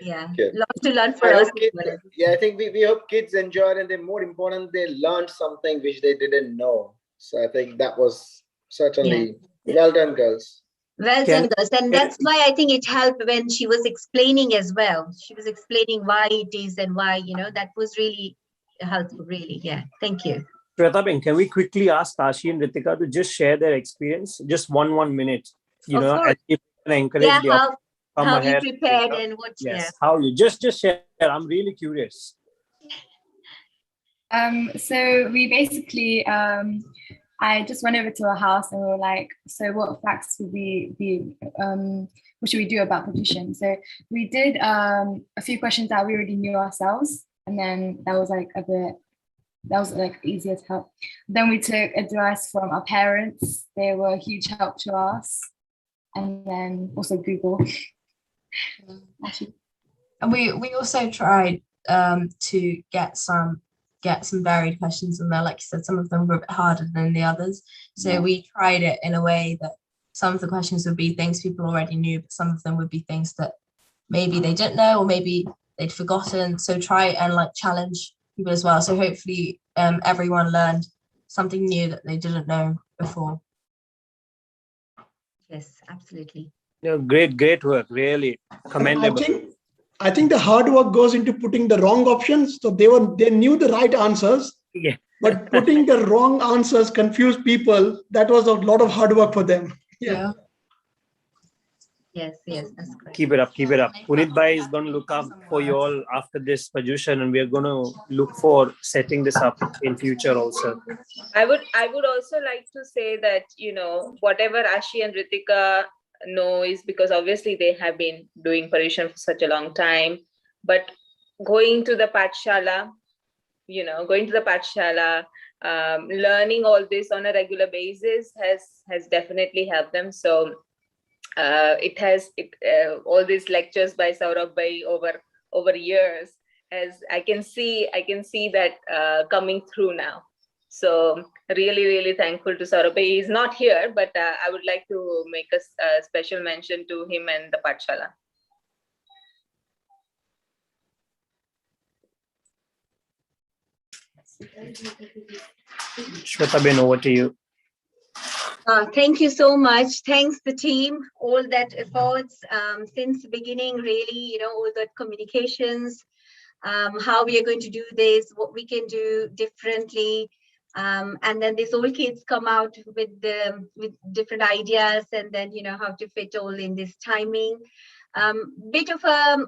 Yeah, Okay. lots to learn for I us. hope kids, yeah, I think we hope kids enjoy it, and they're more important, they learned something which they didn't know. So I think that was certainly well done, girls. Well done, girls. And that's why I think it helped when she was explaining as well. She was explaining why it is and why, that was really helpful, really. Yeah, thank you. Pratapin, can we quickly ask Tashi and Ritika to just share their experience? Just one minute. Of course. As if encourage Yeah, the audience to come how you ahead. prepared and what, Yes, how you just share. I'm really curious. So we basically, I just went over to her house and we were like, so what facts would we be, what should we do about Paryushan? So we did a few questions that we already knew ourselves. And then that was like easier to help. Then we took advice from our parents. They were a huge help to us. And then also Google. And we also tried to get some varied questions in there. Like you said, some of them were a bit harder than the others. So we tried it in a way that some of the questions would be things people already knew, but some of them would be things that maybe they didn't know or maybe they'd forgotten. So try and challenge people as well. So hopefully everyone learned something new that they didn't know before. Yes, absolutely. Great work. Really commendable. I think the hard work goes into putting the wrong options. So they knew the right answers, but putting the wrong answers confused people. That was a lot of hard work for them. Yeah. Yes, that's correct. Keep it up. Punit Bhai is going to look up for you all after this Paryushan, and we are going to look for setting this up in future also. I would also like to say that, whatever Ashi and Ritika know is because obviously they have been doing Paryushan for such a long time, but going to the Pathshala, learning all this on a regular basis has definitely helped them. So all these lectures by Saurabh Bhai over years, as I can see that coming through now. So really, really thankful to Saurabh Bhai. He's not here, but I would like to make a special mention to him and the Pathshala. Shweta-ben, over to you. Thank you so much. Thanks the team, all that efforts since the beginning, really, all that communications, how we are going to do this, what we can do differently. And then these old kids come out with different ideas, and then, how to fit all in this timing. Bit of a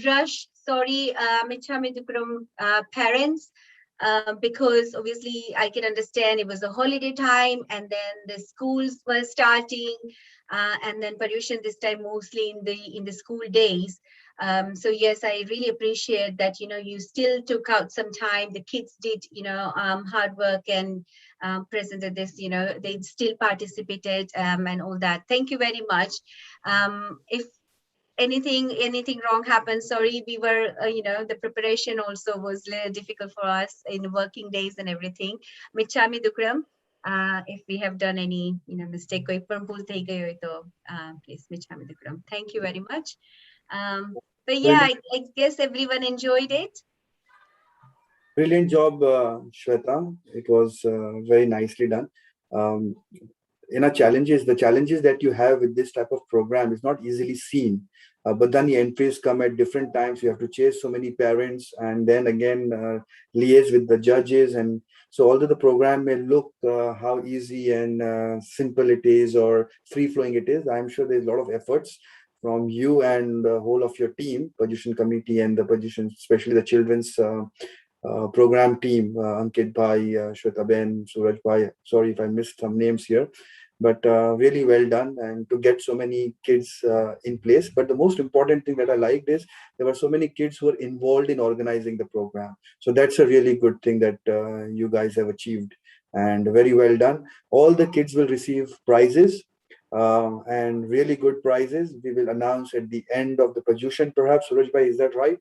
rush, sorry, Michamidupuram parents, because obviously I can understand it was a holiday time and then the schools were starting, and then Paryushan this time mostly in the school days. So yes, I really appreciate that, you still took out some time. The kids did, hard work and presented this, they still participated and all that. Thank you very much. If anything wrong happened, sorry, we were, the preparation also was a little difficult for us in working days and everything. Michami Dukram, if we have done any, mistake, please Michami Dukram. Thank you very much. But yeah, I guess everyone enjoyed it. Brilliant job, Shweta. It was very nicely done. The challenges that you have with this type of program is not easily seen. But then the entries come at different times. You have to chase so many parents and then again liaise with the judges and So although the program may look how easy and simple it is or free-flowing it is, I'm sure there's a lot of efforts from you and the whole of your team, Paryushan committee and the Paryushan, especially the children's program team, Ankit Bhai, Shweta Ben, Suraj Bhai. Sorry if I missed some names here, but really well done, and to get so many kids in place. But the most important thing that I liked is there were so many kids who were involved in organizing the program. So that's a really good thing that you guys have achieved, and very well done. All the kids will receive prizes. And really good prizes. We will announce at the end of the Paryushan, perhaps. Suraj Bhai, is that right?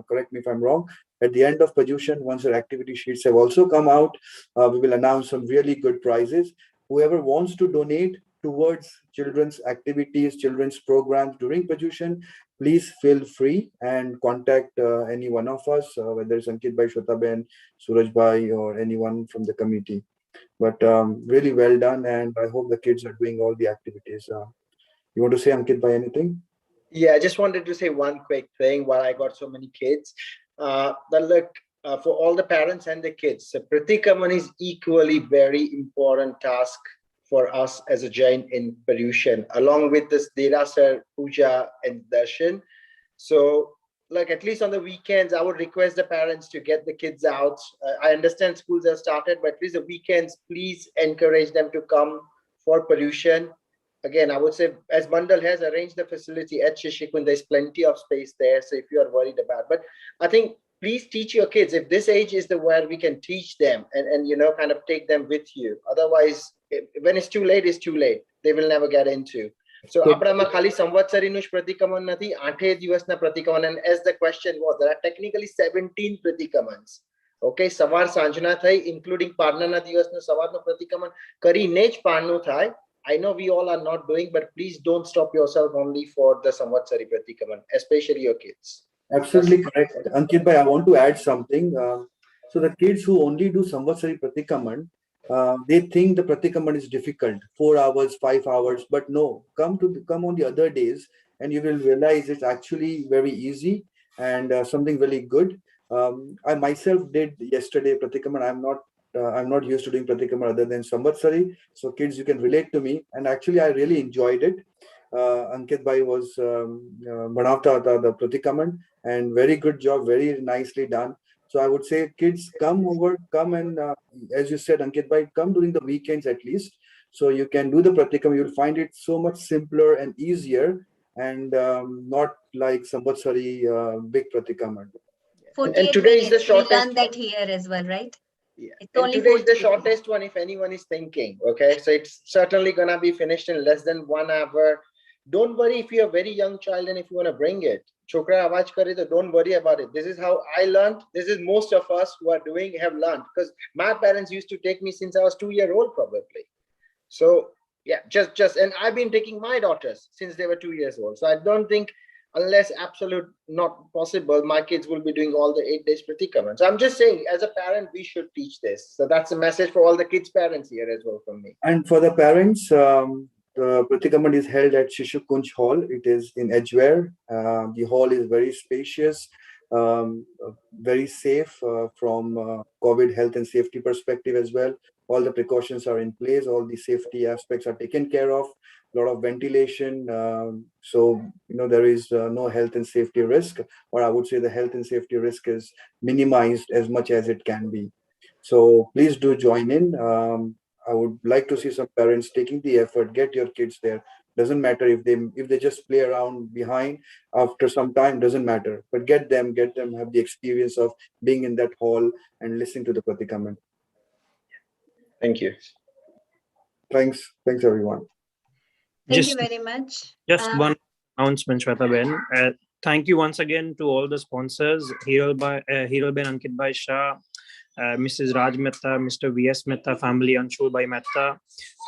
Correct me if I'm wrong. At the end of Paryushan, once your activity sheets have also come out, we will announce some really good prizes. Whoever wants to donate towards children's activities, children's programs during Paryushan, please feel free and contact any one of us, whether it's Ankit Bhai, Shweta Ben, Suraj Bhai, or anyone from the committee. But really well done, and I hope the kids are doing all the activities. You want to say, Ankit Bhai, anything? Yeah, I just wanted to say one quick thing while I got so many kids. That look, for all the parents and the kids, so Pratikaman is equally very important task for us as a Jain in Paryushan, along with this Derasar, Puja, and Darshan. So, like at least on the weekends, I would request the parents to get the kids out. I understand schools have started, but at least the weekends, please encourage them to come for Paryushan. Again, I would say as Mandal has arranged the facility at Shishikun, there's plenty of space there. So if you are worried about, but I think please teach your kids. If this age is the where we can teach them and kind of take them with you. Otherwise, when it's too late, it's too late. They will never get into. So આપણામાં ખાલી સંવત્સરીનું જ પ્રતિક્રમણ નથી, 8 દિવસના પ્રતિક્રમણ. And as the question was, there are technically 17 પ્રતિક્રમણs. Okay, સવાર સાંજના થઈ, including પારનાના દિવસનું સવારનું પ્રતિક્રમણ કરીને જ પારનું થાય. I know we all are not doing, but please don't stop yourself only for the Samvatsari Pratikaman, especially your kids. Absolutely correct. Ankit Bhai, I want to add something. So the kids who only do Samvatsari Pratikaman, they think the Pratikaman is difficult, 4 hours, 5 hours, but no, come on the other days and you will realize it's actually very easy and something really good. I myself did yesterday Pratikaman. I'm not used to doing Pratikaman other than Samvatsari. So kids, you can relate to me. And actually, I really enjoyed it. Ankit Bhai was Banavta the Pratikaman, and very good job, very nicely done. So I would say, kids, come and as you said, Ankit Bhai, come during the weekends at least. So you can do the Pratikaman. You'll find it so much simpler and easier, and not like Samvatsari big Pratikaman. 48 today is the minutes. We shortest. learned that here as well, right? Yeah. It's And only today is the 48 shortest one if anyone is thinking. Okay, so it's certainly gonna be finished in less than 1 hour. Don't worry if you're a very young child and if you want to bring it. Chokra awaj kare, so don't worry about it. This is how I learned. This is most of us who are doing have learned, because my parents used to take me since I was 2-year-old probably. So yeah, just and I've been taking my daughters since they were 2 years old. So I don't think, unless absolute not possible, my kids will be doing all the 8 days Pratikaman. So I'm just saying, as a parent, we should teach this. So that's a message for all the kids' parents here as well from me. And for the parents, the Pratikaman is held at Shishu Kunj Hall. It is in Edgware. The hall is very spacious, very safe from COVID health and safety perspective as well. All the precautions are in place. All the safety aspects are taken care of. A lot of ventilation. So, there is no health and safety risk, or I would say the health and safety risk is minimized as much as it can be. So please do join in. I would like to see some parents taking the effort. Get your kids there. Doesn't matter if they just play around behind after some time, doesn't matter. But get them have the experience of being in that hall and listening to the Pratikaman. Thank you. Thanks everyone. Thank you very much. Just one announcement, Shweta Ben. Thank you once again to all the sponsors, Hero Ben Ankit Bhai Shah, Mrs. Raj Mehta, Mr. V.S. Mehta family, Anshul Bhai Mehta,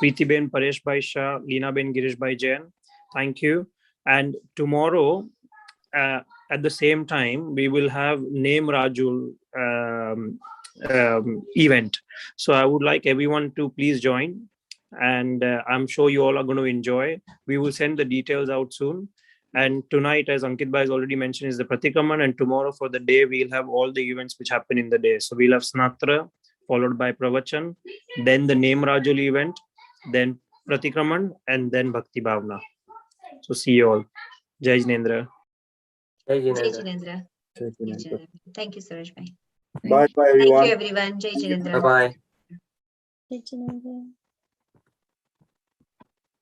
Preeti Ben Paresh Bhai Shah, Leena Ben Girish Bhai Jain. Thank you. And tomorrow, at the same time, we will have Name Rajul event. So I would like everyone to please join. And I'm sure you all are going to enjoy. We will send the details out soon. And tonight, as Ankit Bhai has already mentioned, is the Pratikaman. And tomorrow for the day, we'll have all the events which happen in the day. So we'll have Snatra, followed by Pravachan, then the Name Rajoli event, then Pratikraman, and then Bhakti Bhavna. So see you all. Jai Jinendra. Jai Jai Jinendra. Jinendra. Jai Jinendra. Thank you, Suraj Bhai. Bye bye Thank everyone. you, everyone. Jai Jinendra. Bye bye. Jai Jinendra.